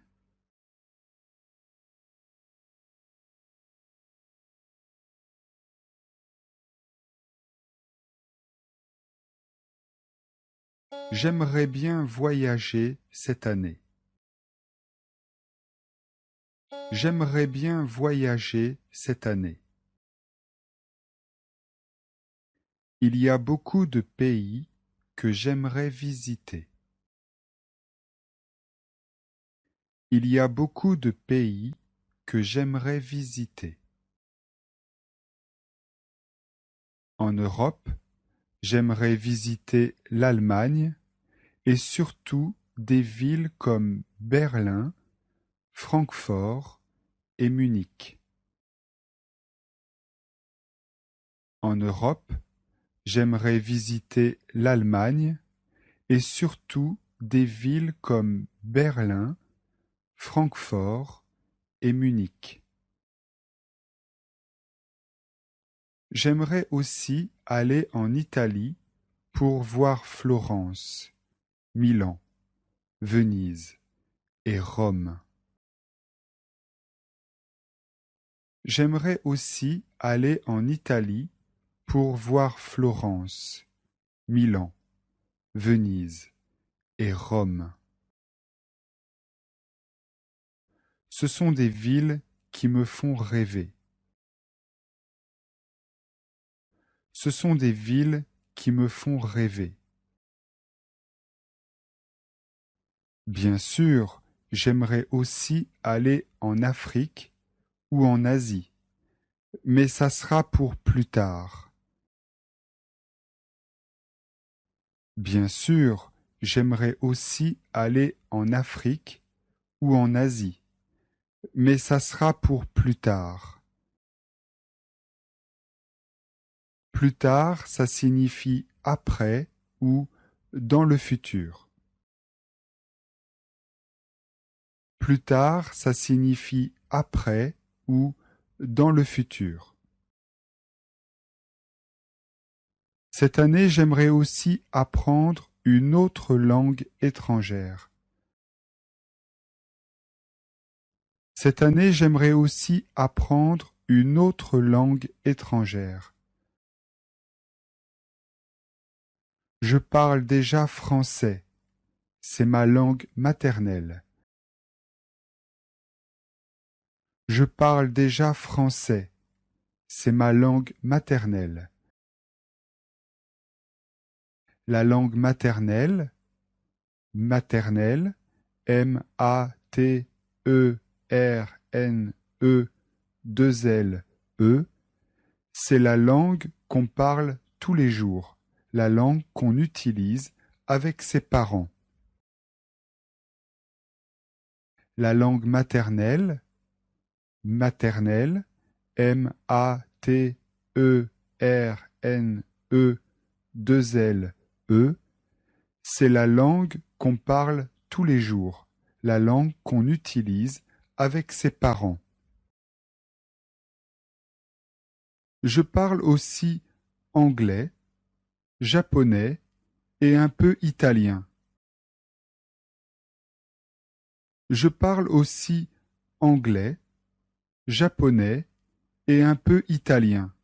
J'aimerais bien voyager cette année. J'aimerais bien voyager cette année. Il y a beaucoup de pays que j'aimerais visiter. Il y a beaucoup de pays que j'aimerais visiter. En Europe, j'aimerais visiter l'Allemagne et surtout des villes comme Berlin, Francfort et Munich. En Europe, j'aimerais visiter l'Allemagne et surtout des villes comme Berlin, Francfort et Munich. J'aimerais aussi aller en Italie pour voir Florence, Milan, Venise et Rome. J'aimerais aussi aller en Italie pour voir Florence, Milan, Venise et Rome. Ce sont des villes qui me font rêver. Ce sont des villes qui me font rêver. Bien sûr, j'aimerais aussi aller en Afrique ou en Asie, mais ça sera pour plus tard. Bien sûr, j'aimerais aussi aller en Afrique ou en Asie, mais ça sera pour plus tard. Plus tard, ça signifie après ou dans le futur. Plus tard, ça signifie après ou dans le futur. Cette année, j'aimerais aussi apprendre une autre langue étrangère. Cette année, j'aimerais aussi apprendre une autre langue étrangère. Je parle déjà français. C'est ma langue maternelle. Je parle déjà français. C'est ma langue maternelle. La langue maternelle, maternelle, M-A-T-E-R-N-E, 2 L, E, c'est la langue qu'on parle tous les jours, la langue qu'on utilise avec ses parents. La langue maternelle, maternelle, M-A-T-E-R-N-E, 2 L, E, c'est la langue qu'on parle tous les jours, la langue qu'on utilise avec ses parents. Je parle aussi anglais, japonais et un peu italien. Je parle aussi anglais, japonais et un peu italien.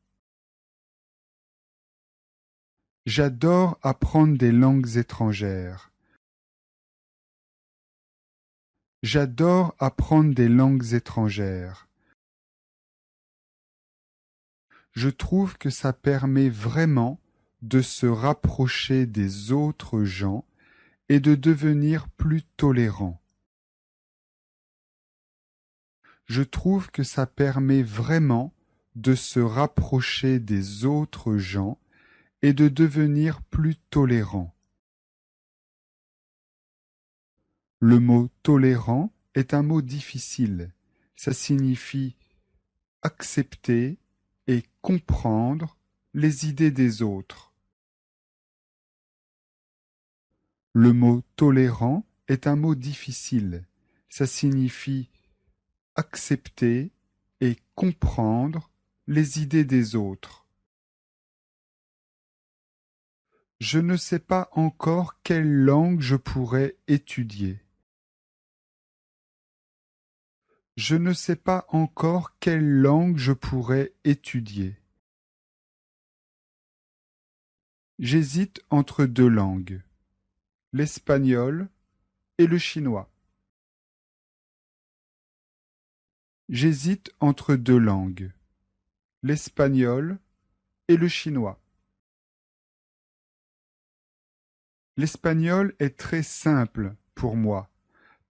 J'adore apprendre des langues étrangères. J'adore apprendre des langues étrangères. Je trouve que ça permet vraiment de se rapprocher des autres gens et de devenir plus tolérant. Je trouve que ça permet vraiment de se rapprocher des autres gens et de devenir plus tolérant. Le mot tolérant est un mot difficile. Ça signifie accepter et comprendre les idées des autres. Le mot tolérant est un mot difficile. Ça signifie accepter et comprendre les idées des autres. Je ne sais pas encore quelle langue je pourrais étudier. Je ne sais pas encore quelle langue je pourrais étudier. J'hésite entre deux langues, l'espagnol et le chinois. J'hésite entre deux langues, l'espagnol et le chinois. L'espagnol est très simple pour moi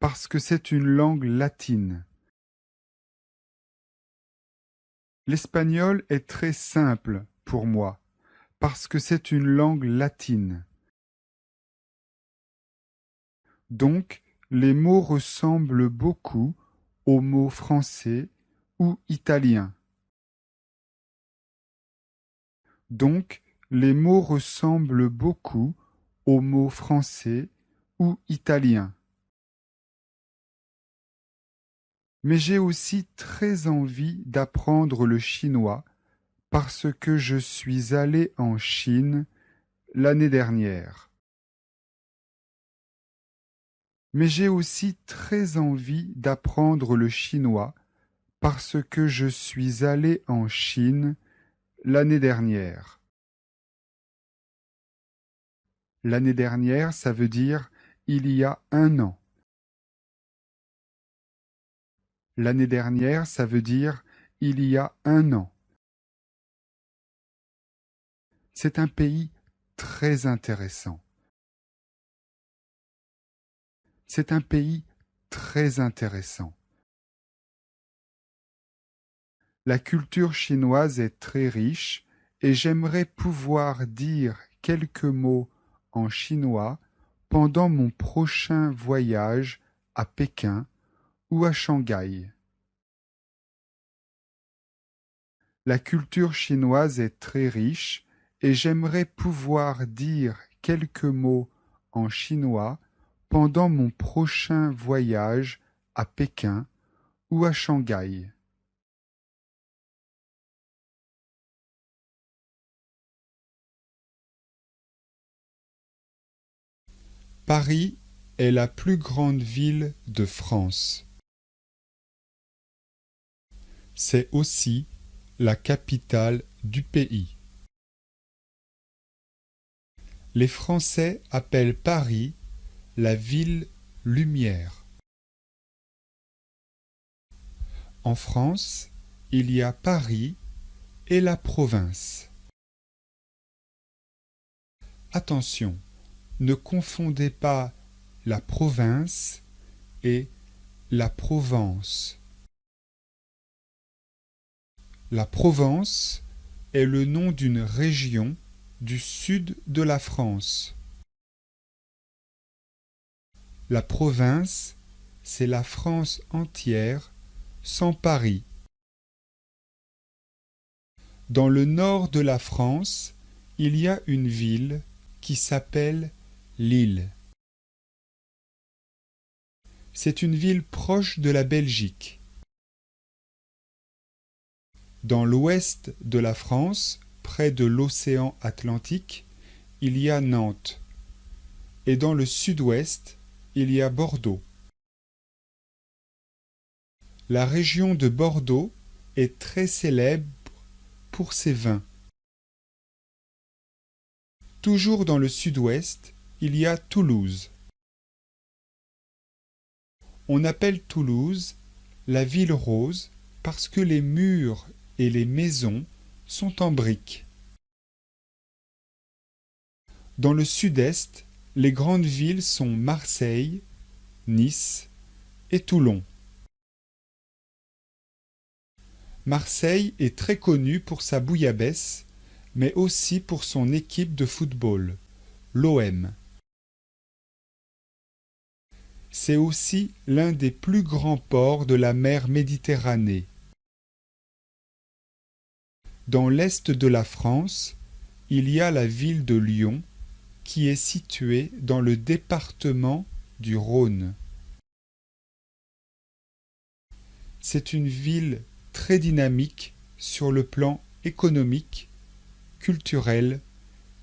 parce que c'est une langue latine. L'espagnol est très simple pour moi parce que c'est une langue latine. Donc, les mots ressemblent beaucoup aux mots français ou italiens. Donc, les mots ressemblent beaucoup aux mots français ou italiens. Mais j'ai aussi très envie d'apprendre le chinois parce que je suis allé en Chine l'année dernière. Mais j'ai aussi très envie d'apprendre le chinois parce que je suis allé en Chine l'année dernière. L'année dernière, ça veut dire il y a un an. L'année dernière, ça veut dire il y a un an. C'est un pays très intéressant. C'est un pays très intéressant. La culture chinoise est très riche et j'aimerais pouvoir dire quelques mots en chinois pendant mon prochain voyage à Pékin ou à Shanghai. La culture chinoise est très riche et j'aimerais pouvoir dire quelques mots en chinois pendant mon prochain voyage à Pékin ou à Shanghai. Paris est la plus grande ville de France. C'est aussi la capitale du pays. Les Français appellent Paris la ville lumière. En France, il y a Paris et la province. Attention, ne confondez pas la province et la Provence. La Provence est le nom d'une région du sud de la France. La province, c'est la France entière, sans Paris. Dans le nord de la France, il y a une ville qui s'appelle Lille. C'est une ville proche de la Belgique. Dans l'ouest de la France, près de l'océan Atlantique, il y a Nantes. Et dans le sud-ouest, il y a Bordeaux. La région de Bordeaux est très célèbre pour ses vins. Toujours dans le sud-ouest, il y a Toulouse. On appelle Toulouse la ville rose parce que les murs et les maisons sont en briques. Dans le sud-est, les grandes villes sont Marseille, Nice et Toulon. Marseille est très connue pour sa bouillabaisse, mais aussi pour son équipe de football, l'OM. C'est aussi l'un des plus grands ports de la mer Méditerranée. Dans l'est de la France, il y a la ville de Lyon, qui est située dans le département du Rhône. C'est une ville très dynamique sur le plan économique, culturel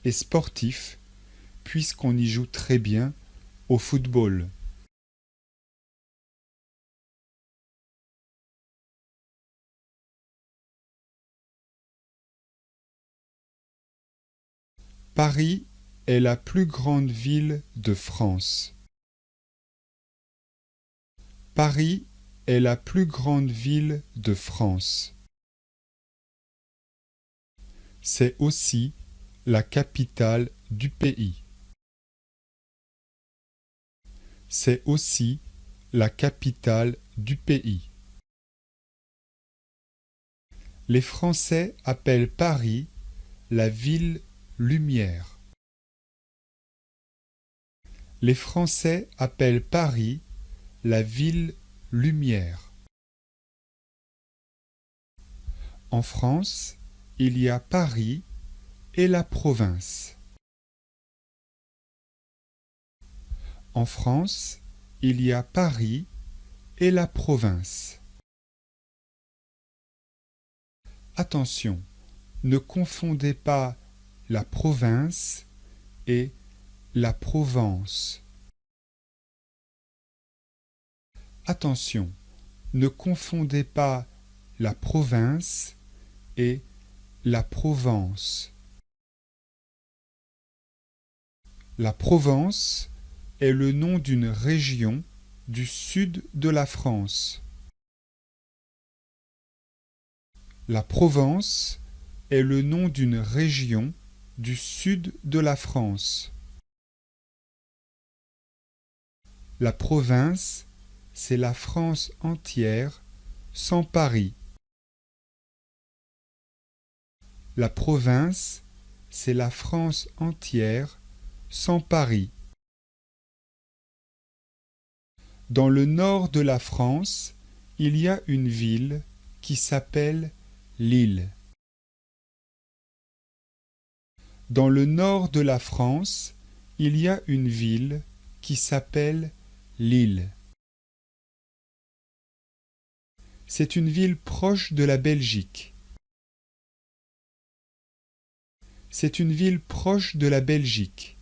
et sportif, puisqu'on y joue très bien au football. Paris est la plus grande ville de France. Paris est la plus grande ville de France. C'est aussi la capitale du pays. C'est aussi la capitale du pays. Les Français appellent Paris la ville lumière. Les Français appellent Paris la ville lumière. En France, il y a Paris et la province. En France, il y a Paris et la province. Attention, ne confondez pas la province et la Provence. Attention, ne confondez pas la province et la Provence. La Provence est le nom d'une région du sud de la France. La Provence est le nom d'une région du sud de la France. La province, c'est la France entière, sans Paris. La province, c'est la France entière, sans Paris. Dans le nord de la France, il y a une ville qui s'appelle Lille. Dans le nord de la France, il y a une ville qui s'appelle Lille. C'est une ville proche de la Belgique. C'est une ville proche de la Belgique.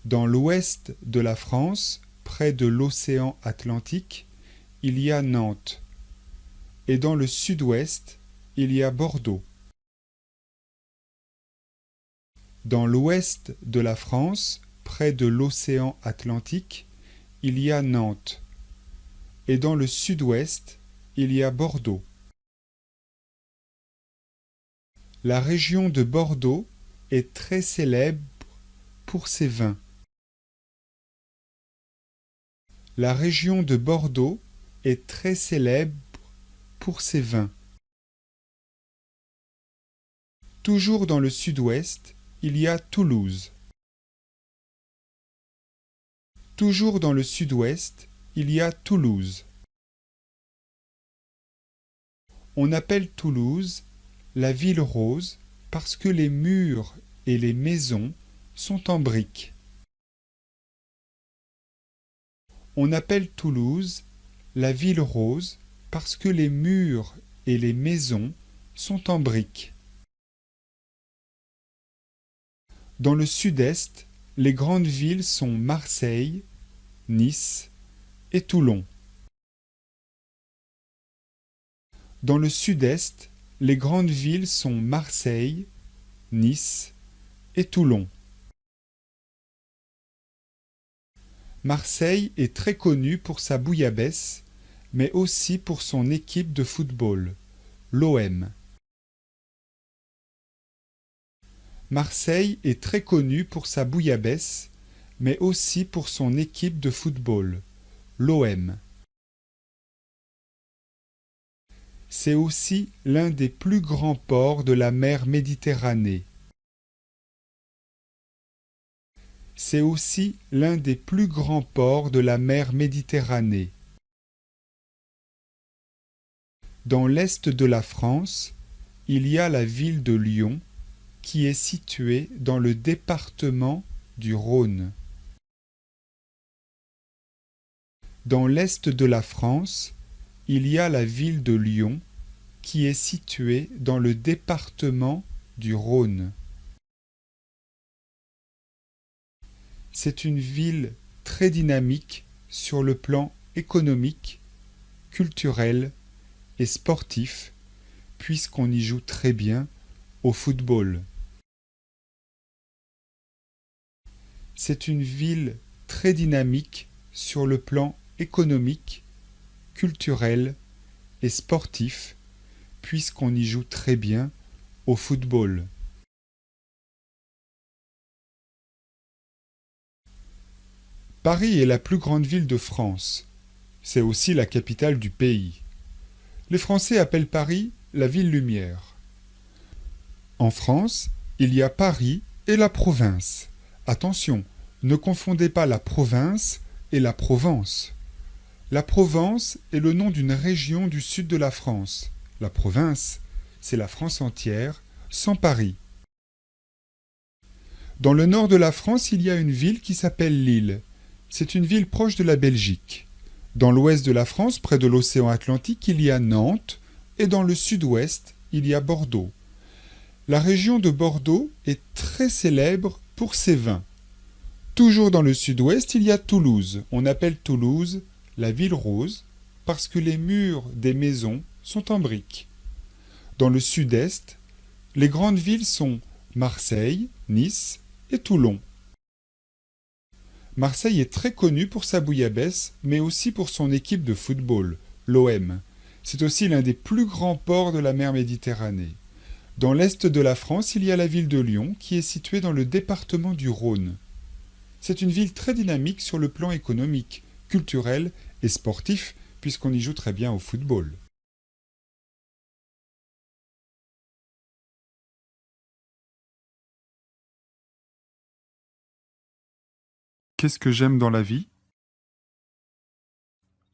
Dans l'ouest de la France, près de l'océan Atlantique, il y a Nantes. Et dans le sud-ouest, il y a Bordeaux. Dans l'ouest de la France, près de l'océan Atlantique, il y a Nantes. Et dans le sud-ouest, il y a Bordeaux. La région de Bordeaux est très célèbre pour ses vins. La région de Bordeaux est très célèbre pour ses vins. Toujours dans le sud-ouest, il y a Toulouse. Toujours dans le sud-ouest, il y a Toulouse. On appelle Toulouse la ville rose parce que les murs et les maisons sont en briques. On appelle Toulouse la ville rose parce que les murs et les maisons sont en briques. Dans le sud-est, les grandes villes sont Marseille, Nice et Toulon. Dans le sud-est, les grandes villes sont Marseille, Nice et Toulon. Marseille est très connue pour sa bouillabaisse, mais aussi pour son équipe de football, l'OM. Marseille est très connu pour sa bouillabaisse, mais aussi pour son équipe de football, l'OM. C'est aussi l'un des plus grands ports de la mer Méditerranée. C'est aussi l'un des plus grands ports de la mer Méditerranée. Dans l'est de la France, il y a la ville de Lyon, qui est située dans le département du Rhône. Dans l'est de la France, il y a la ville de Lyon, qui est située dans le département du Rhône. C'est une ville très dynamique sur le plan économique, culturel et sportif, puisqu'on y joue très bien au football. C'est une ville très dynamique sur le plan économique, culturel et sportif, puisqu'on y joue très bien au football. Paris est la plus grande ville de France. C'est aussi la capitale du pays. Les Français appellent Paris la ville lumière. En France, il y a Paris et la province. Attention, ne confondez pas la province et la Provence. La Provence est le nom d'une région du sud de la France. La province, c'est la France entière, sans Paris. Dans le nord de la France, il y a une ville qui s'appelle Lille. C'est une ville proche de la Belgique. Dans l'ouest de la France, près de l'océan Atlantique, il y a Nantes, et dans le sud-ouest, il y a Bordeaux. La région de Bordeaux est très célèbre pour ses vins. Toujours dans le sud-ouest, il y a Toulouse. On appelle Toulouse la ville rose parce que les murs des maisons sont en briques. Dans le sud-est, les grandes villes sont Marseille, Nice et Toulon. Marseille est très connue pour sa bouillabaisse, mais aussi pour son équipe de football, l'OM. C'est aussi l'un des plus grands ports de la mer Méditerranée. Dans l'est de la France, il y a la ville de Lyon, qui est située dans le département du Rhône. C'est une ville très dynamique sur le plan économique, culturel et sportif, puisqu'on y joue très bien au football. Qu'est-ce que j'aime dans la vie?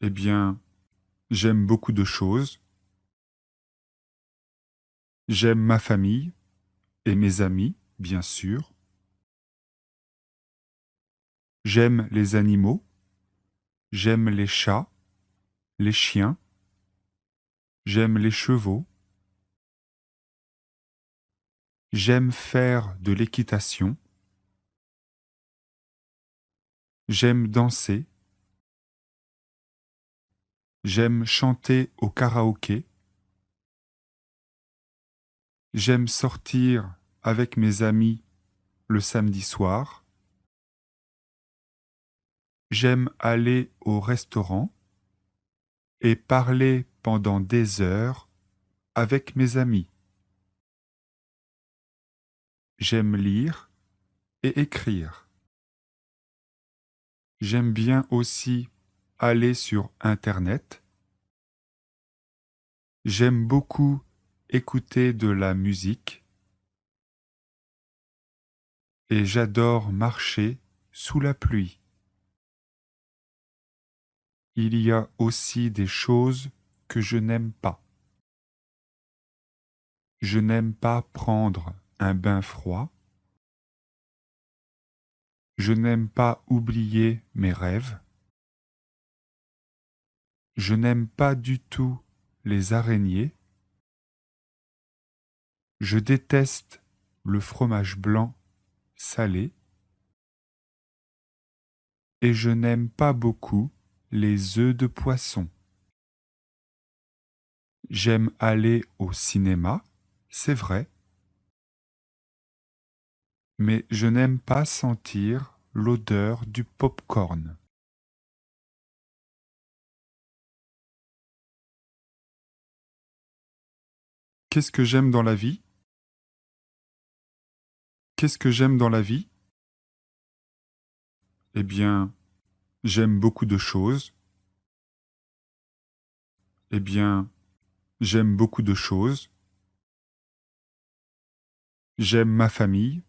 Eh bien, j'aime beaucoup de choses. J'aime ma famille et mes amis, bien sûr. J'aime les animaux. J'aime les chats, les chiens. J'aime les chevaux. J'aime faire de l'équitation. J'aime danser. J'aime chanter au karaoké. J'aime sortir avec mes amis le samedi soir. J'aime aller au restaurant et parler pendant des heures avec mes amis. J'aime lire et écrire. J'aime bien aussi aller sur Internet. J'aime beaucoup écouter de la musique et j'adore marcher sous la pluie. Il y a aussi des choses que je n'aime pas. Je n'aime pas prendre un bain froid. Je n'aime pas oublier mes rêves. Je n'aime pas du tout les araignées. Je déteste le fromage blanc salé. Et je n'aime pas beaucoup les œufs de poisson. J'aime aller au cinéma, c'est vrai, mais je n'aime pas sentir l'odeur du pop-corn. Qu'est-ce que j'aime dans la vie? Qu'est-ce que j'aime dans la vie? Eh bien, j'aime beaucoup de choses. Eh bien, j'aime beaucoup de choses. J'aime ma famille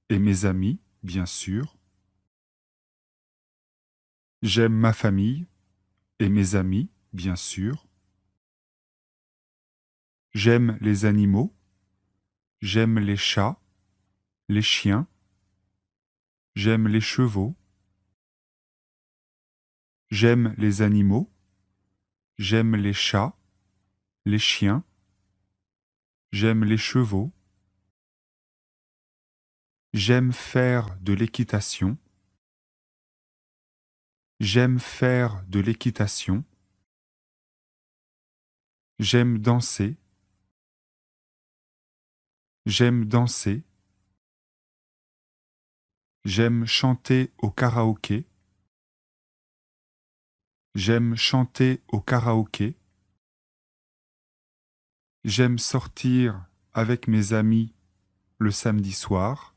et mes amis, bien sûr. J'aime ma famille et mes amis, bien sûr. J'aime les animaux. J'aime les chats, les chiens. J'aime les chevaux. J'aime les animaux. J'aime les chats, les chiens. J'aime les chevaux. J'aime faire de l'équitation. J'aime faire de l'équitation. J'aime danser. J'aime danser. J'aime chanter au karaoké. J'aime chanter au karaoké. J'aime sortir avec mes amis le samedi soir.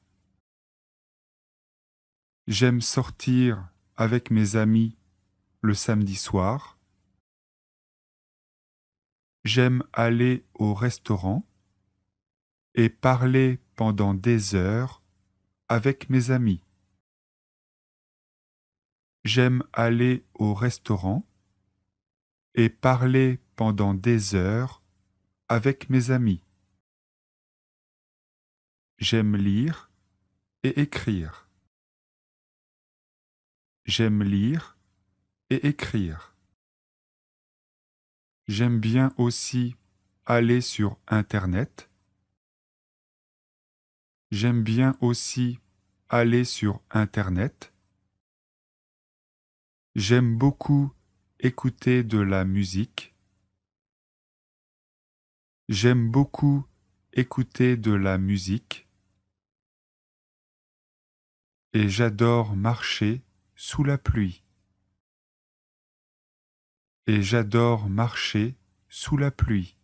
J'aime sortir avec mes amis le samedi soir. J'aime aller au restaurant et parler pendant des heures avec mes amis. J'aime aller au restaurant et parler pendant des heures avec mes amis. J'aime lire et écrire. J'aime lire et écrire. J'aime bien aussi aller sur Internet. J'aime bien aussi aller sur Internet. J'aime beaucoup écouter de la musique. J'aime beaucoup écouter de la musique. Et j'adore marcher sous la pluie. Et j'adore marcher sous la pluie.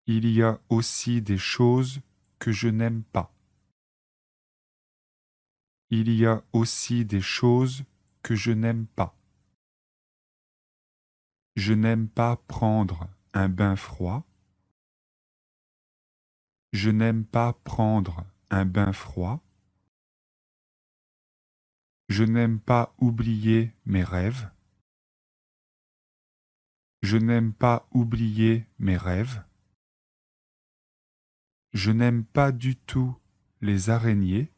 Il y a aussi des choses que je n'aime pas. Il y a aussi des choses que je n'aime pas. Je n'aime pas prendre un bain froid. Je n'aime pas prendre un bain froid. Je n'aime pas oublier mes rêves. Je n'aime pas oublier mes rêves. Je n'aime pas du tout les araignées.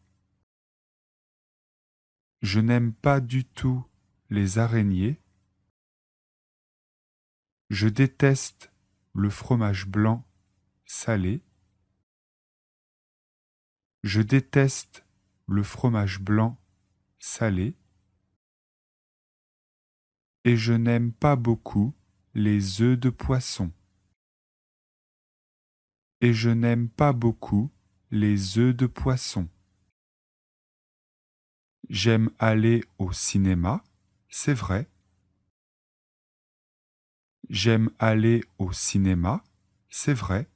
Je n'aime pas du tout les araignées. Je déteste le fromage blanc salé. Je déteste le fromage blanc salé. Et je n'aime pas beaucoup les œufs de poisson. Et je n'aime pas beaucoup les œufs de poisson. J'aime aller au cinéma, c'est vrai. J'aime aller au cinéma, c'est vrai.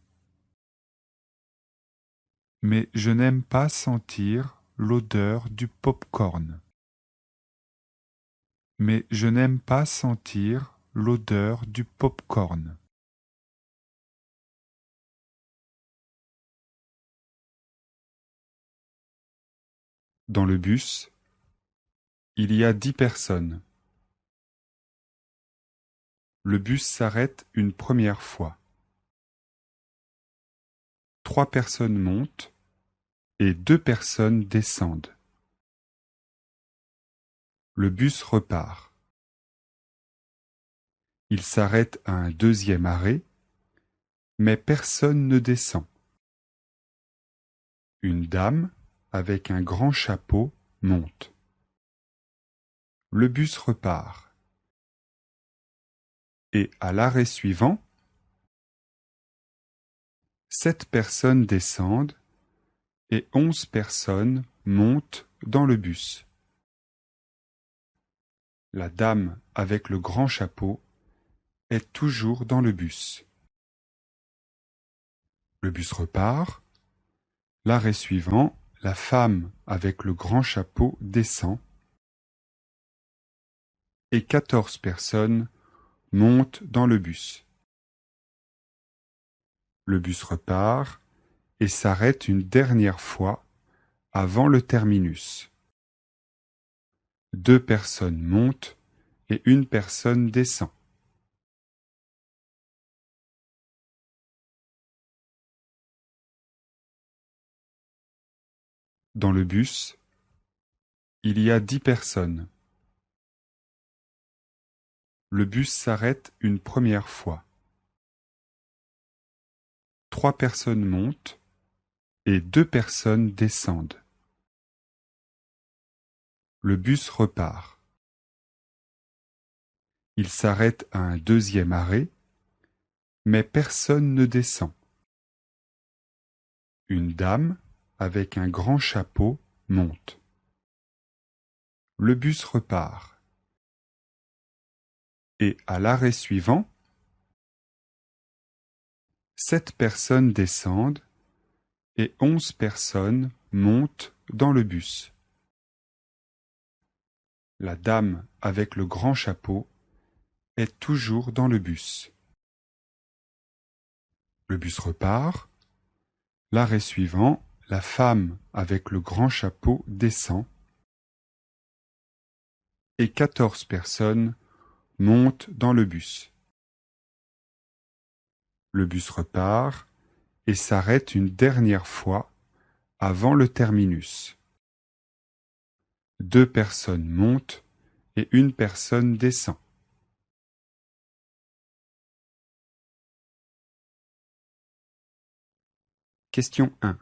Mais je n'aime pas sentir l'odeur du pop-corn. Mais je n'aime pas sentir l'odeur du pop-corn. Dans le bus, il y a 10 personnes. Le bus s'arrête une première fois. 3 personnes montent et 2 personnes descendent. Le bus repart. Il s'arrête à un deuxième arrêt, mais personne ne descend. Une dame, avec un grand chapeau, monte. Le bus repart. Et à l'arrêt suivant, 7 personnes descendent et 11 personnes montent dans le bus. La dame avec le grand chapeau est toujours dans le bus. Le bus repart. L'arrêt suivant, la femme avec le grand chapeau descend et 14 personnes montent dans le bus. Le bus repart et s'arrête une dernière fois avant le terminus. 2 personnes montent et une personne descend. Dans le bus, il y a 10 personnes. Le bus s'arrête une première fois. 3 personnes montent et 2 personnes descendent. Le bus repart. Il s'arrête à un deuxième arrêt, mais personne ne descend. Une dame, avec un grand chapeau, monte. Le bus repart. Et à l'arrêt suivant, 7 personnes descendent et 11 personnes montent dans le bus. La dame avec le grand chapeau est toujours dans le bus. Le bus repart. L'arrêt suivant, la femme avec le grand chapeau descend et 14 personnes montent dans le bus. Le bus repart et s'arrête une dernière fois avant le terminus. 2 personnes montent et une personne descend. Question 1.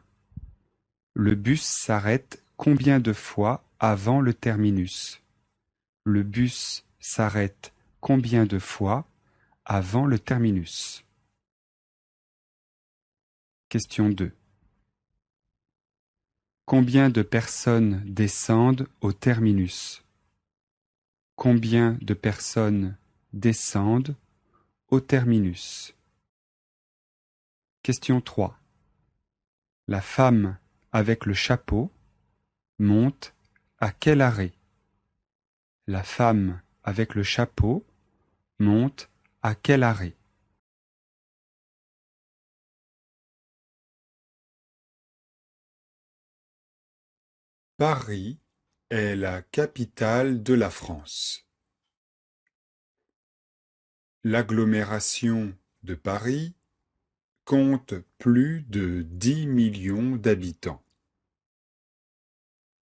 Le bus s'arrête combien de fois avant le terminus? Le bus s'arrête combien de fois avant le terminus? Question 2. Combien de personnes descendent au terminus? Combien de personnes descendent au terminus? Question 3. La femme avec le chapeau monte à quel arrêt? La femme avec le chapeau monte à quel arrêt? Paris est la capitale de la France. L'agglomération de Paris compte plus de 10 millions d'habitants.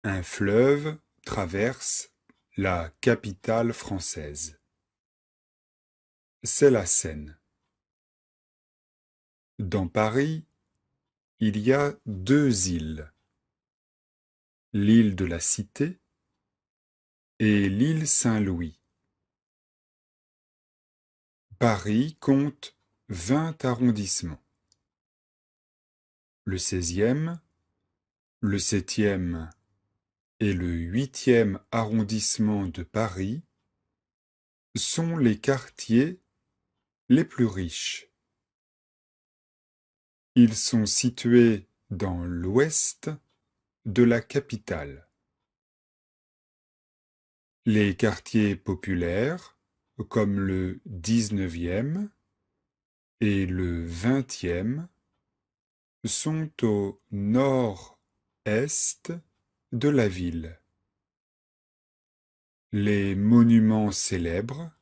Un fleuve traverse la capitale française. C'est la Seine. Dans Paris, il y a 2 îles, l'île de la Cité et l'île Saint-Louis. Paris compte 20 arrondissements. Le 16e, le 7e et le 8e arrondissement de Paris sont les quartiers les plus riches. Ils sont situés dans l'ouest de la capitale. Les quartiers populaires, comme le 19e et le 20e, sont au nord-est de la ville. Les monuments célèbres,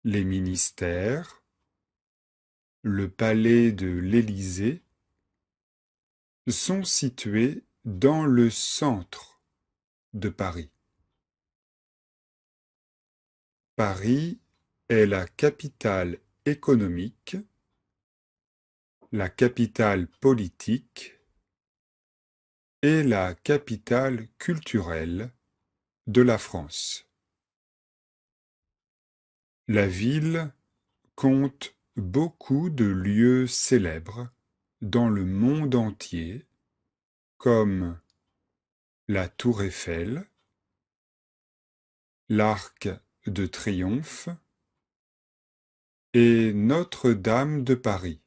les ministères, le palais de l'Élysée sont situés dans le centre de Paris. Paris est la capitale économique, la capitale politique et la capitale culturelle de la France. La ville compte beaucoup de lieux célèbres dans le monde entier, comme la Tour Eiffel, l'Arc de Triomphe et Notre-Dame de Paris.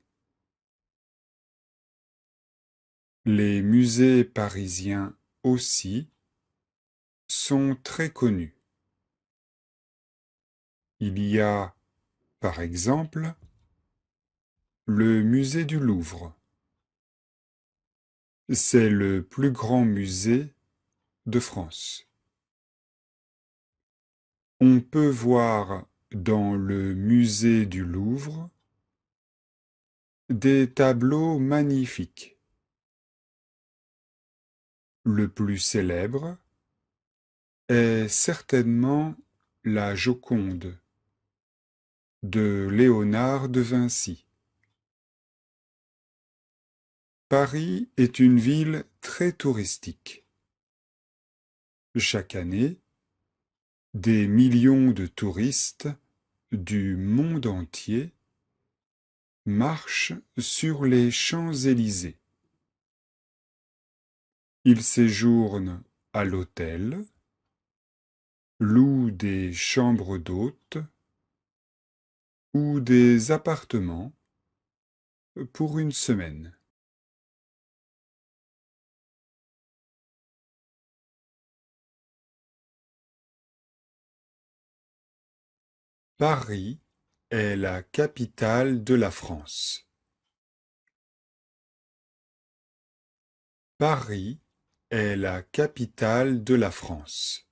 Les musées parisiens aussi sont très connus. Il y a, par exemple, le musée du Louvre. C'est le plus grand musée de France. On peut voir dans le musée du Louvre des tableaux magnifiques. Le plus célèbre est certainement la Joconde de Léonard de Vinci. Paris est une ville très touristique. Chaque année, des millions de touristes du monde entier marchent sur les Champs-Élysées. Ils séjournent à l'hôtel, louent des chambres d'hôtes ou des appartements pour une semaine. Paris est la capitale de la France. Paris est la capitale de la France.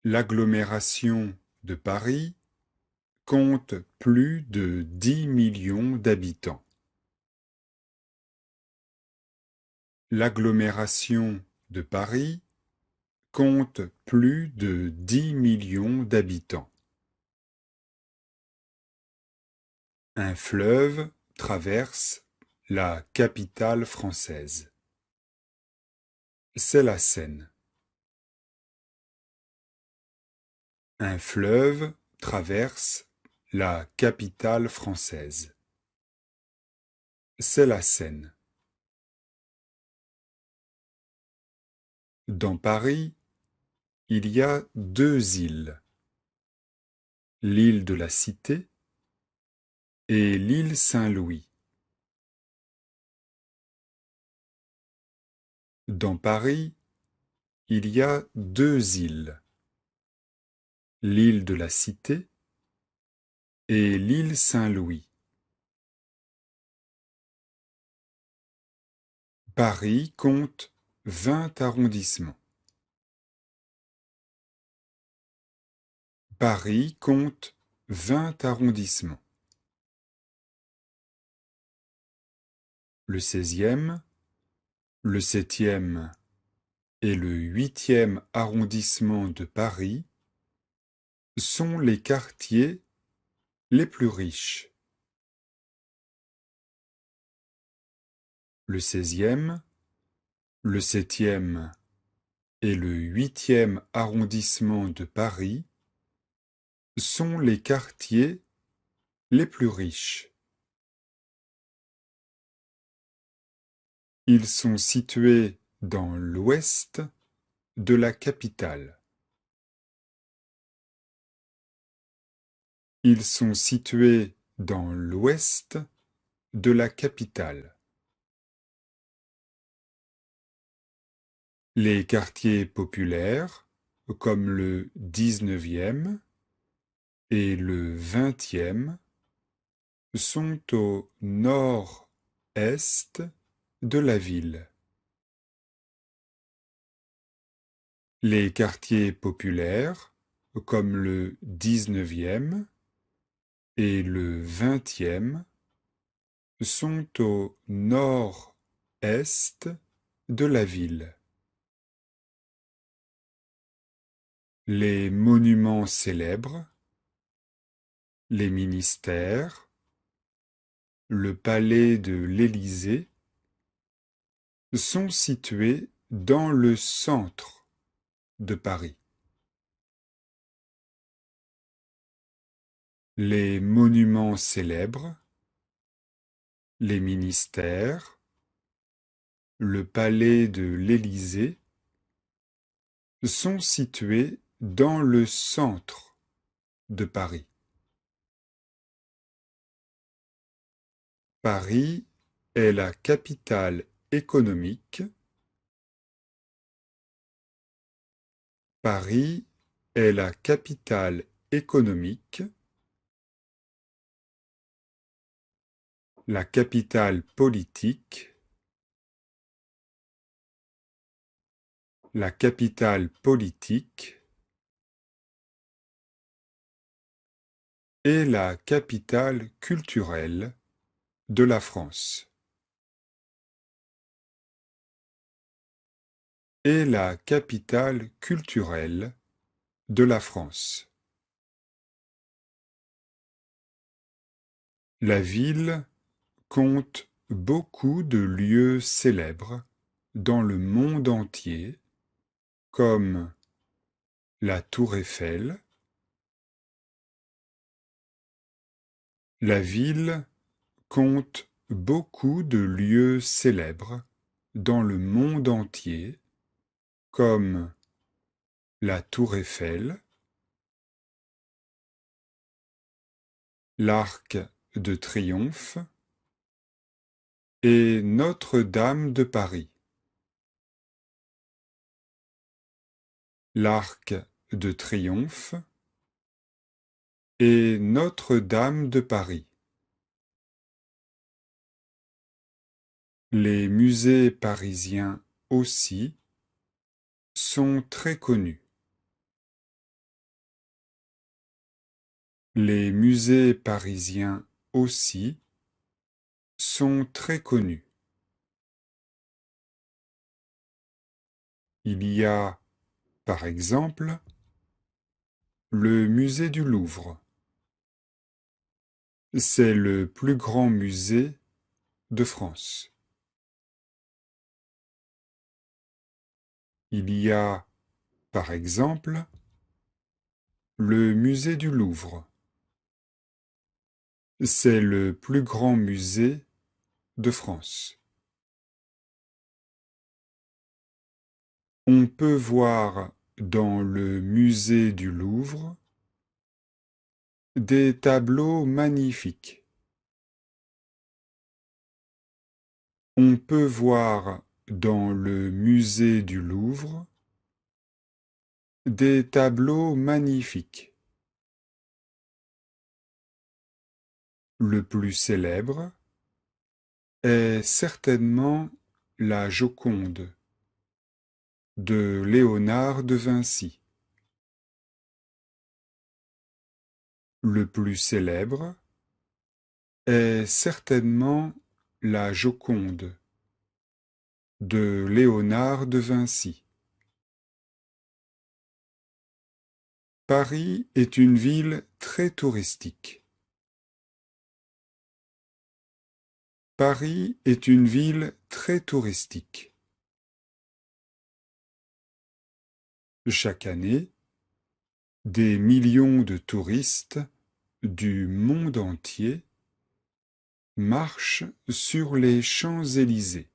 L'agglomération de Paris compte plus de 10 millions d'habitants. L'agglomération de Paris compte plus de 10 millions d'habitants. Un fleuve traverse la capitale française. C'est la Seine. Un fleuve traverse la capitale française. C'est la Seine. Dans Paris, il y a deux îles, l'île de la Cité et l'île Saint-Louis. Dans Paris, il y a deux îles, l'île de la Cité et l'île Saint-Louis. Paris compte 20 arrondissements. Paris compte 20 arrondissements. Le 16e, le 7e et le 8e arrondissement de Paris sont les quartiers les plus riches. Le 16e, le 7e et le 8e arrondissement de Paris sont les quartiers les plus riches. Ils sont situés dans l'ouest de la capitale. Ils sont situés dans l'ouest de la capitale. Les quartiers populaires, comme le 19e et le 20e, sont au nord-est de la ville. Les quartiers populaires, comme le 19e et le 20e, sont au nord-est de la ville. Les monuments célèbres, les ministères, le palais de l'Élysée sont situés dans le centre de Paris. Les monuments célèbres, les ministères, le palais de l'Élysée sont situés dans le centre de Paris. Paris est la capitale économique. Paris est la capitale économique. La capitale politique. La capitale politique est la capitale culturelle de la France. Est la capitale culturelle de la France. La ville compte beaucoup de lieux célèbres dans le monde entier, comme la Tour Eiffel. La ville compte beaucoup de lieux célèbres dans le monde entier, comme la Tour Eiffel, l'Arc de Triomphe et Notre-Dame de Paris. L'Arc de Triomphe et Notre-Dame de Paris. Les musées parisiens aussi sont très connus. Les musées parisiens aussi sont très connus. Il y a, par exemple, le musée du Louvre. C'est le plus grand musée de France. Il y a, par exemple, le musée du Louvre. C'est le plus grand musée de France. On peut voir dans le musée du Louvre des tableaux magnifiques. On peut voir dans le musée du Louvre des tableaux magnifiques. Le plus célèbre est certainement la Joconde de Léonard de Vinci. Le plus célèbre est certainement la Joconde de Léonard de Vinci. Paris est une ville très touristique. Paris est une ville très touristique. Chaque année, des millions de touristes du monde entier marchent sur les Champs-Élysées.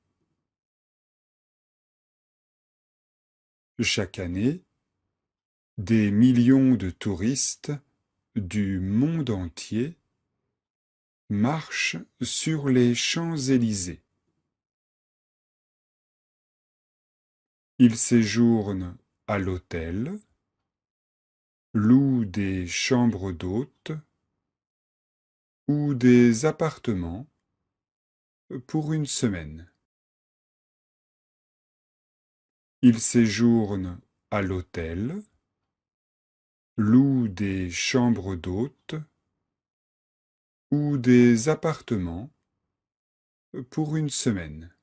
Chaque année, des millions de touristes du monde entier marchent sur les Champs-Élysées. Ils séjournent à l'hôtel, louent des chambres d'hôtes ou des appartements pour une semaine. Ils séjournent à l'hôtel, louent des chambres d'hôtes ou des appartements pour une semaine.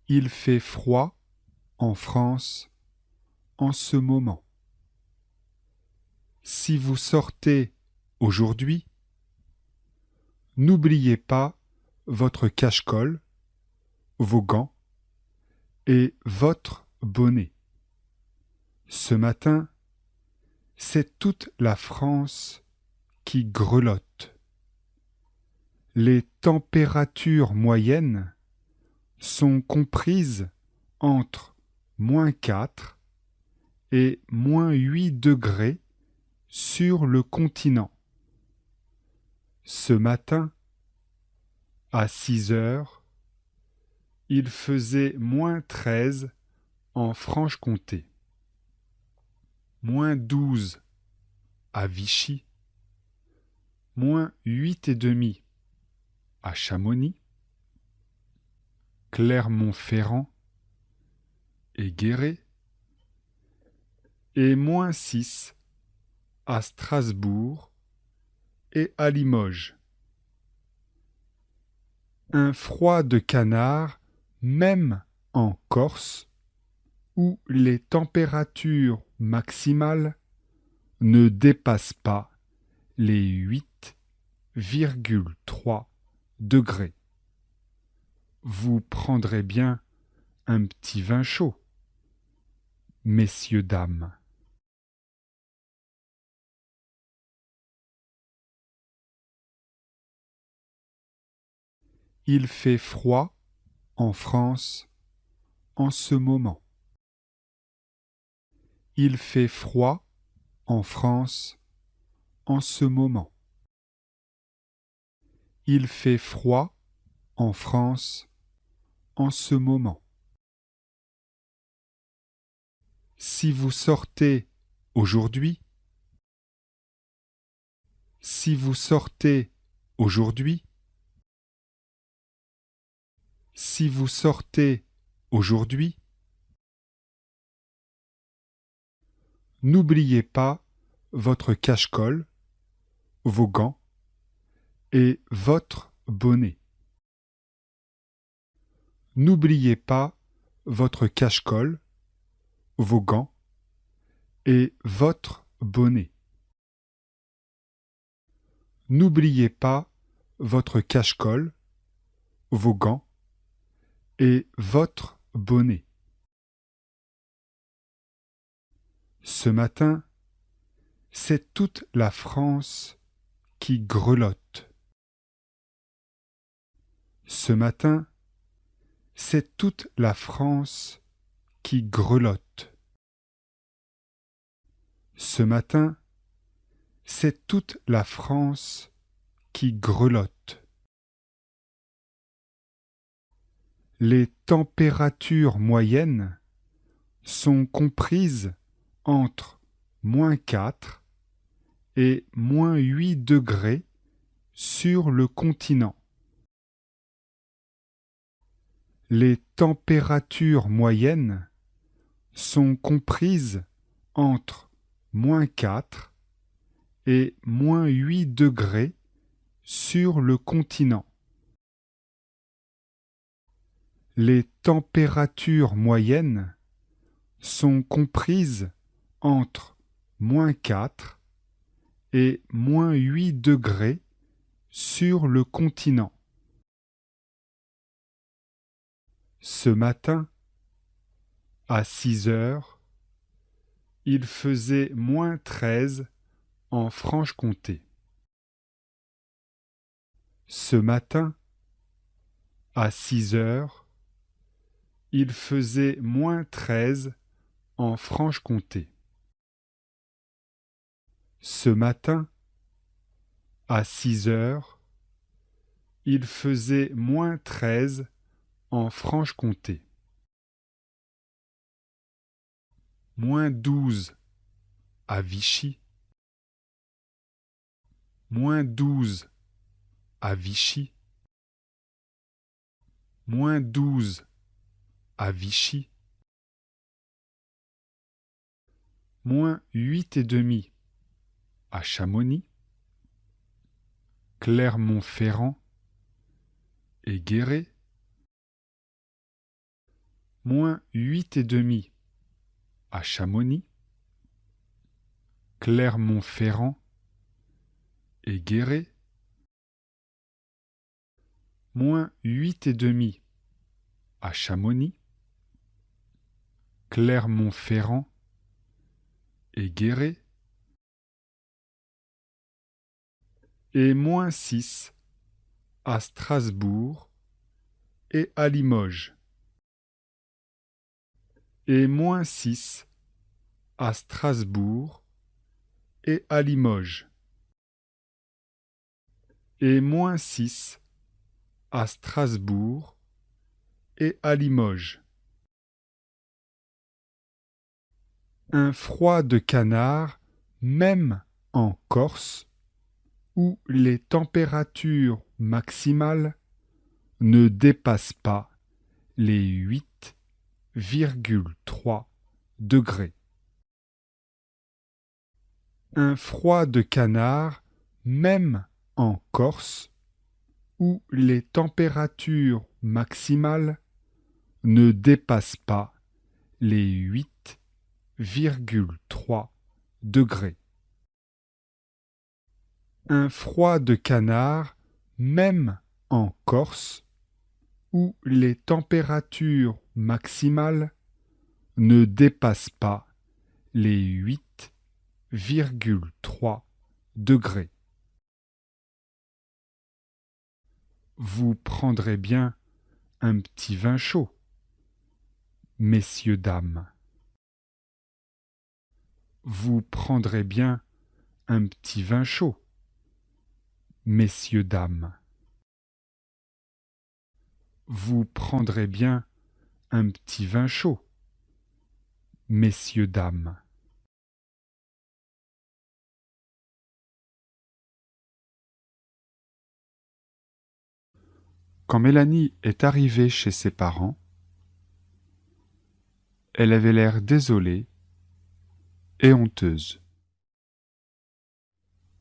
Il fait froid en France en ce moment. Si vous sortez aujourd'hui, n'oubliez pas votre cache-colle, vos gants et votre bonnet. Ce matin, c'est toute la France qui grelotte. Les températures moyennes sont comprises entre -4 et -8 degrés sur le continent. Ce matin, à 6 heures, il faisait -13 en Franche-Comté, -12 à Vichy, -8,5 à Chamonix, Clermont-Ferrand et Guéret, et -6 à Strasbourg et à Limoges. Un froid de canard même en Corse, où les températures maximales ne dépassent pas les 8,3 degrés. Vous prendrez bien un petit vin chaud, messieurs, dames. Il fait froid en France en ce moment. Il fait froid en France en ce moment. Il fait froid en France en ce moment. Si vous sortez aujourd'hui, si vous sortez aujourd'hui, si vous sortez aujourd'hui, n'oubliez pas votre cache-colle, vos gants et votre bonnet. N'oubliez pas votre cache-colle, vos gants et votre bonnet. N'oubliez pas votre cache-colle, vos gants et votre bonnet. Ce matin, c'est toute la France qui grelotte. Ce matin, c'est toute la France qui grelotte. Ce matin, c'est toute la France qui grelotte. Les températures moyennes sont comprises entre -4 et -8 degrés sur le continent. Les températures moyennes sont comprises entre -4 et -8 degrés sur le continent. Les températures moyennes sont comprises entre -4 et -8 degrés sur le continent. Ce matin, à 6 heures, il faisait -13 en Franche-Comté. Ce matin, à 6 heures, il faisait -13 en Franche-Comté. Ce matin, à 6 heures, il faisait -13 en Franche-Comté. -12 à Vichy, -12 à Vichy, -12 à Vichy, -8,5 à Chamonix, Clermont-Ferrand et Guéret, -8,5 à Chamonix, Clermont-Ferrand et Guéret, -8,5 à Chamonix, Clermont-Ferrand et Guéret, et -6 à Strasbourg et à Limoges, et -6 à Strasbourg et à Limoges, et -6 à Strasbourg et à Limoges. Un froid de canard, même en Corse, où les températures maximales ne dépassent pas les 8,3 degrés. Un froid de canard, même en Corse, où les températures maximales ne dépassent pas les 8,3 degrés. Un froid de canard, même en Corse, où les températures maximales ne dépassent pas les 8,3 degrés. Vous prendrez bien un petit vin chaud, messieurs, dames. Vous prendrez bien un petit vin chaud, messieurs, dames. Vous prendrez bien un petit vin chaud, messieurs, dames. Quand Mélanie est arrivée chez ses parents, elle avait l'air désolée et honteuse.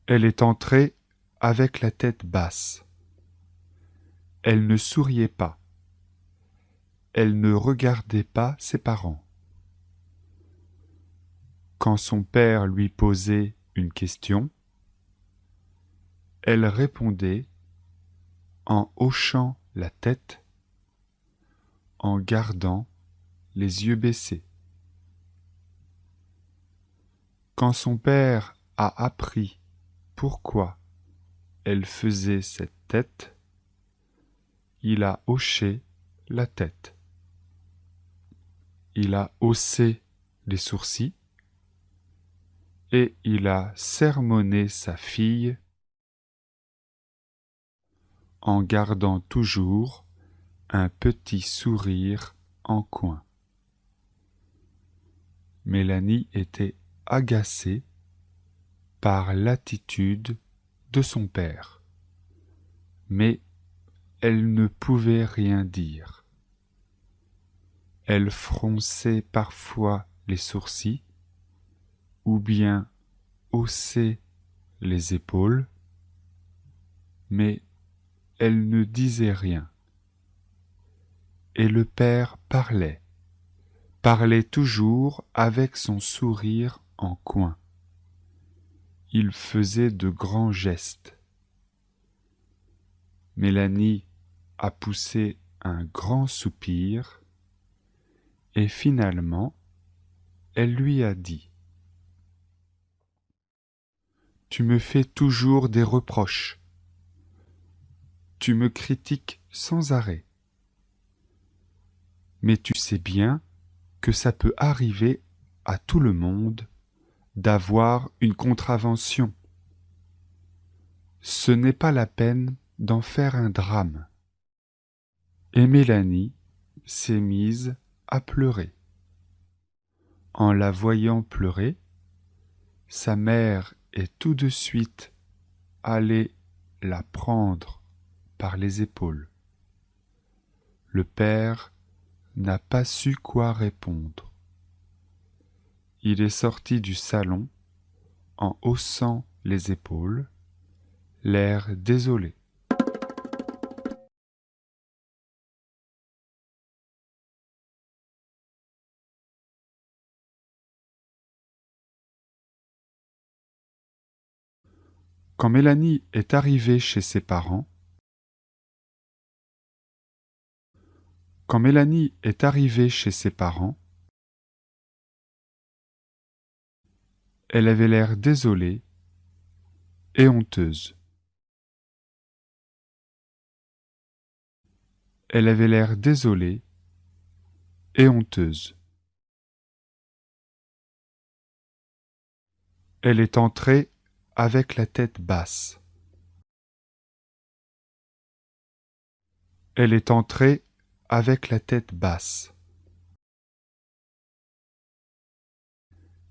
Elle est entrée avec la tête basse. Elle ne souriait pas. Elle ne regardait pas ses parents. Quand son père lui posait une question, elle répondait en hochant la tête, en gardant les yeux baissés. Quand son père a appris pourquoi elle faisait cette tête, il a hoché la tête. Il a haussé les sourcils et il a sermonné sa fille en gardant toujours un petit sourire en coin. Mélanie était agacée par l'attitude de son père, mais elle ne pouvait rien dire. Elle fronçait parfois les sourcils ou bien haussait les épaules, mais elle ne disait rien. Et le père parlait toujours avec son sourire en coin. Il faisait de grands gestes. Mélanie a poussé un grand soupir et finalement, elle lui a dit : « Tu me fais toujours des reproches. Tu me critiques sans arrêt. Mais tu sais bien que ça peut arriver à tout le monde d'avoir une contravention. Ce n'est pas la peine d'en faire un drame. » Et Mélanie s'est mise à pleurer. En la voyant pleurer, sa mère est tout de suite allée la prendre par les épaules. Le père n'a pas su quoi répondre. Il est sorti du salon en haussant les épaules, l'air désolé. Quand Mélanie est arrivée chez ses parents, elle avait l'air désolée et honteuse. Elle avait l'air désolée et honteuse. Elle est entrée avec la tête basse. Elle est entrée avec la tête basse.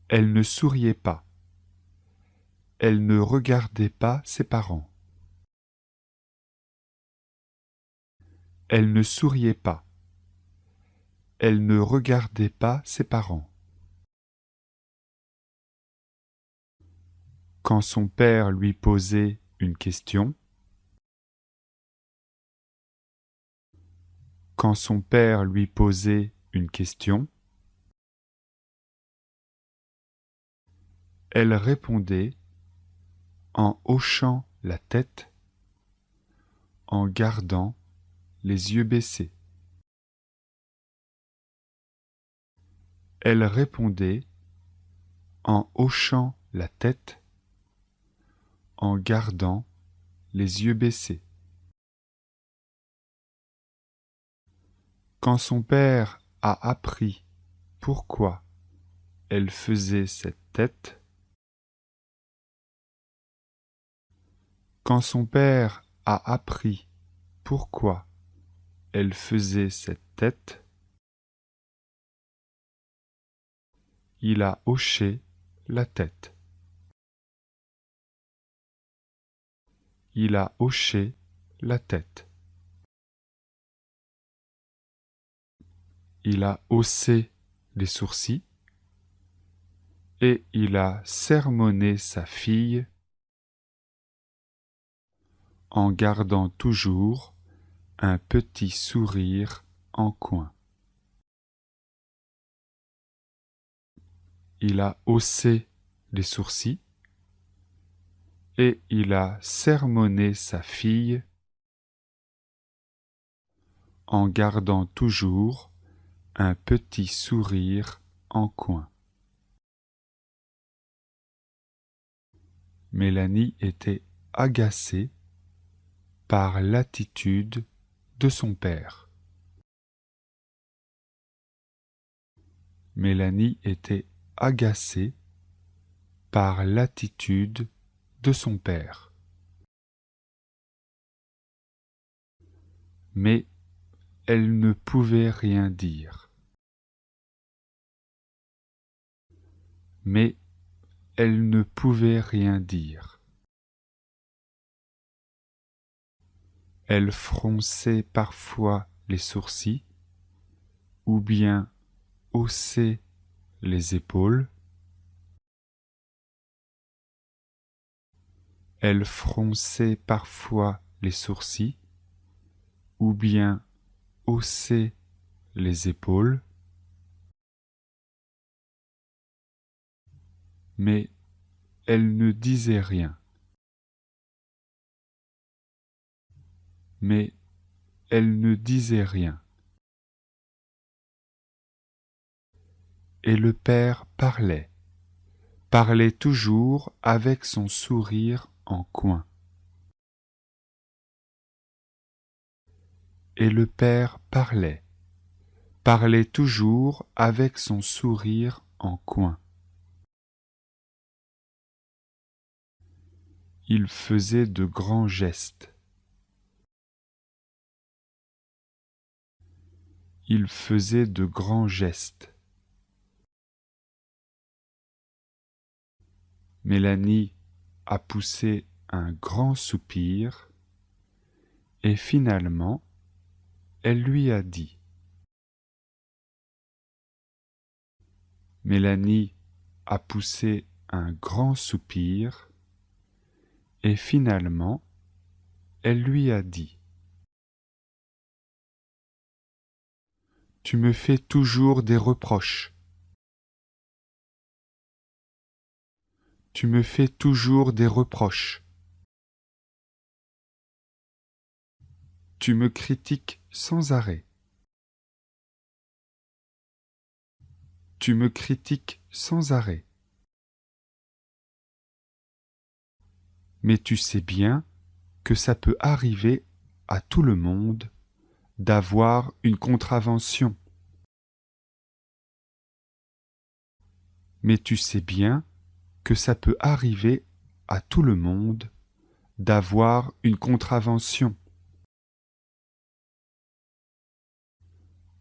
Elle ne souriait pas. Elle ne regardait pas ses parents. Elle ne souriait pas. Elle ne regardait pas ses parents. Quand son père lui posait une question, quand son père lui posait une question, elle répondait en hochant la tête, en gardant les yeux baissés. Elle répondait en hochant la tête, en gardant les yeux baissés. Quand son père a appris pourquoi elle faisait cette tête, quand son père a appris pourquoi elle faisait cette tête, il a hoché la tête. Il a hoché la tête. Il a haussé les sourcils et il a sermonné sa fille en gardant toujours un petit sourire en coin. Il a haussé les sourcils et il a sermonné sa fille en gardant toujours un petit sourire en coin. Mélanie était agacée par l'attitude de son père. Mélanie était agacée par l'attitude de son père. Mais elle ne pouvait rien dire. Mais elle ne pouvait rien dire. Elle fronçait parfois les sourcils, ou bien haussait les épaules. Elle fronçait parfois les sourcils, ou bien haussait les épaules. Mais elle ne disait rien. Mais elle ne disait rien. Et le père parlait toujours avec son sourire en coin. Et le père parlait toujours avec son sourire en coin. Il faisait de grands gestes. Il faisait de grands gestes. Mélanie a poussé un grand soupir et finalement, elle lui a dit. Mélanie a poussé un grand soupir et finalement, elle lui a dit. Tu me fais toujours des reproches. Tu me fais toujours des reproches. Tu me critiques sans arrêt. Tu me critiques sans arrêt. Mais tu sais bien que ça peut arriver à tout le monde d'avoir une contravention. Mais tu sais bien que ça peut arriver à tout le monde d'avoir une contravention.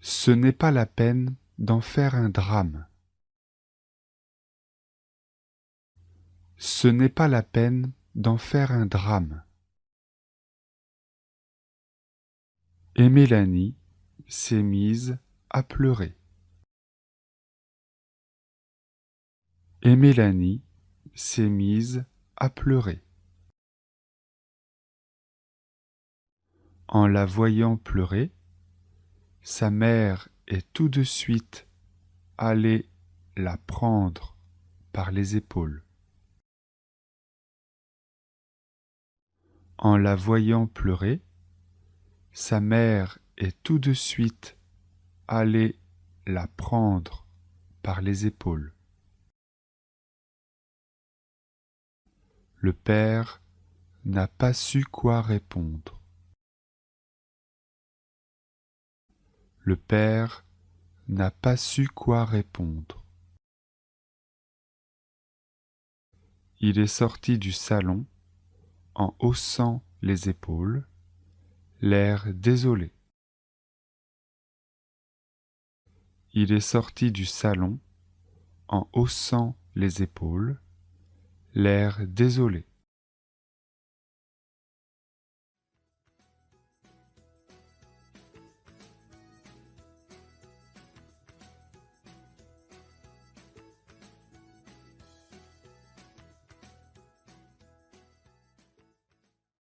Ce n'est pas la peine d'en faire un drame. Ce n'est pas la peine d'en faire un drame. Et Mélanie s'est mise à pleurer. Et Mélanie s'est mise à pleurer. En la voyant pleurer, sa mère est tout de suite allée la prendre par les épaules. En la voyant pleurer, sa mère est tout de suite allée la prendre par les épaules. Le père n'a pas su quoi répondre. Le père n'a pas su quoi répondre. Il est sorti du salon en haussant les épaules, l'air désolé. Il est sorti du salon en haussant les épaules, l'air désolé.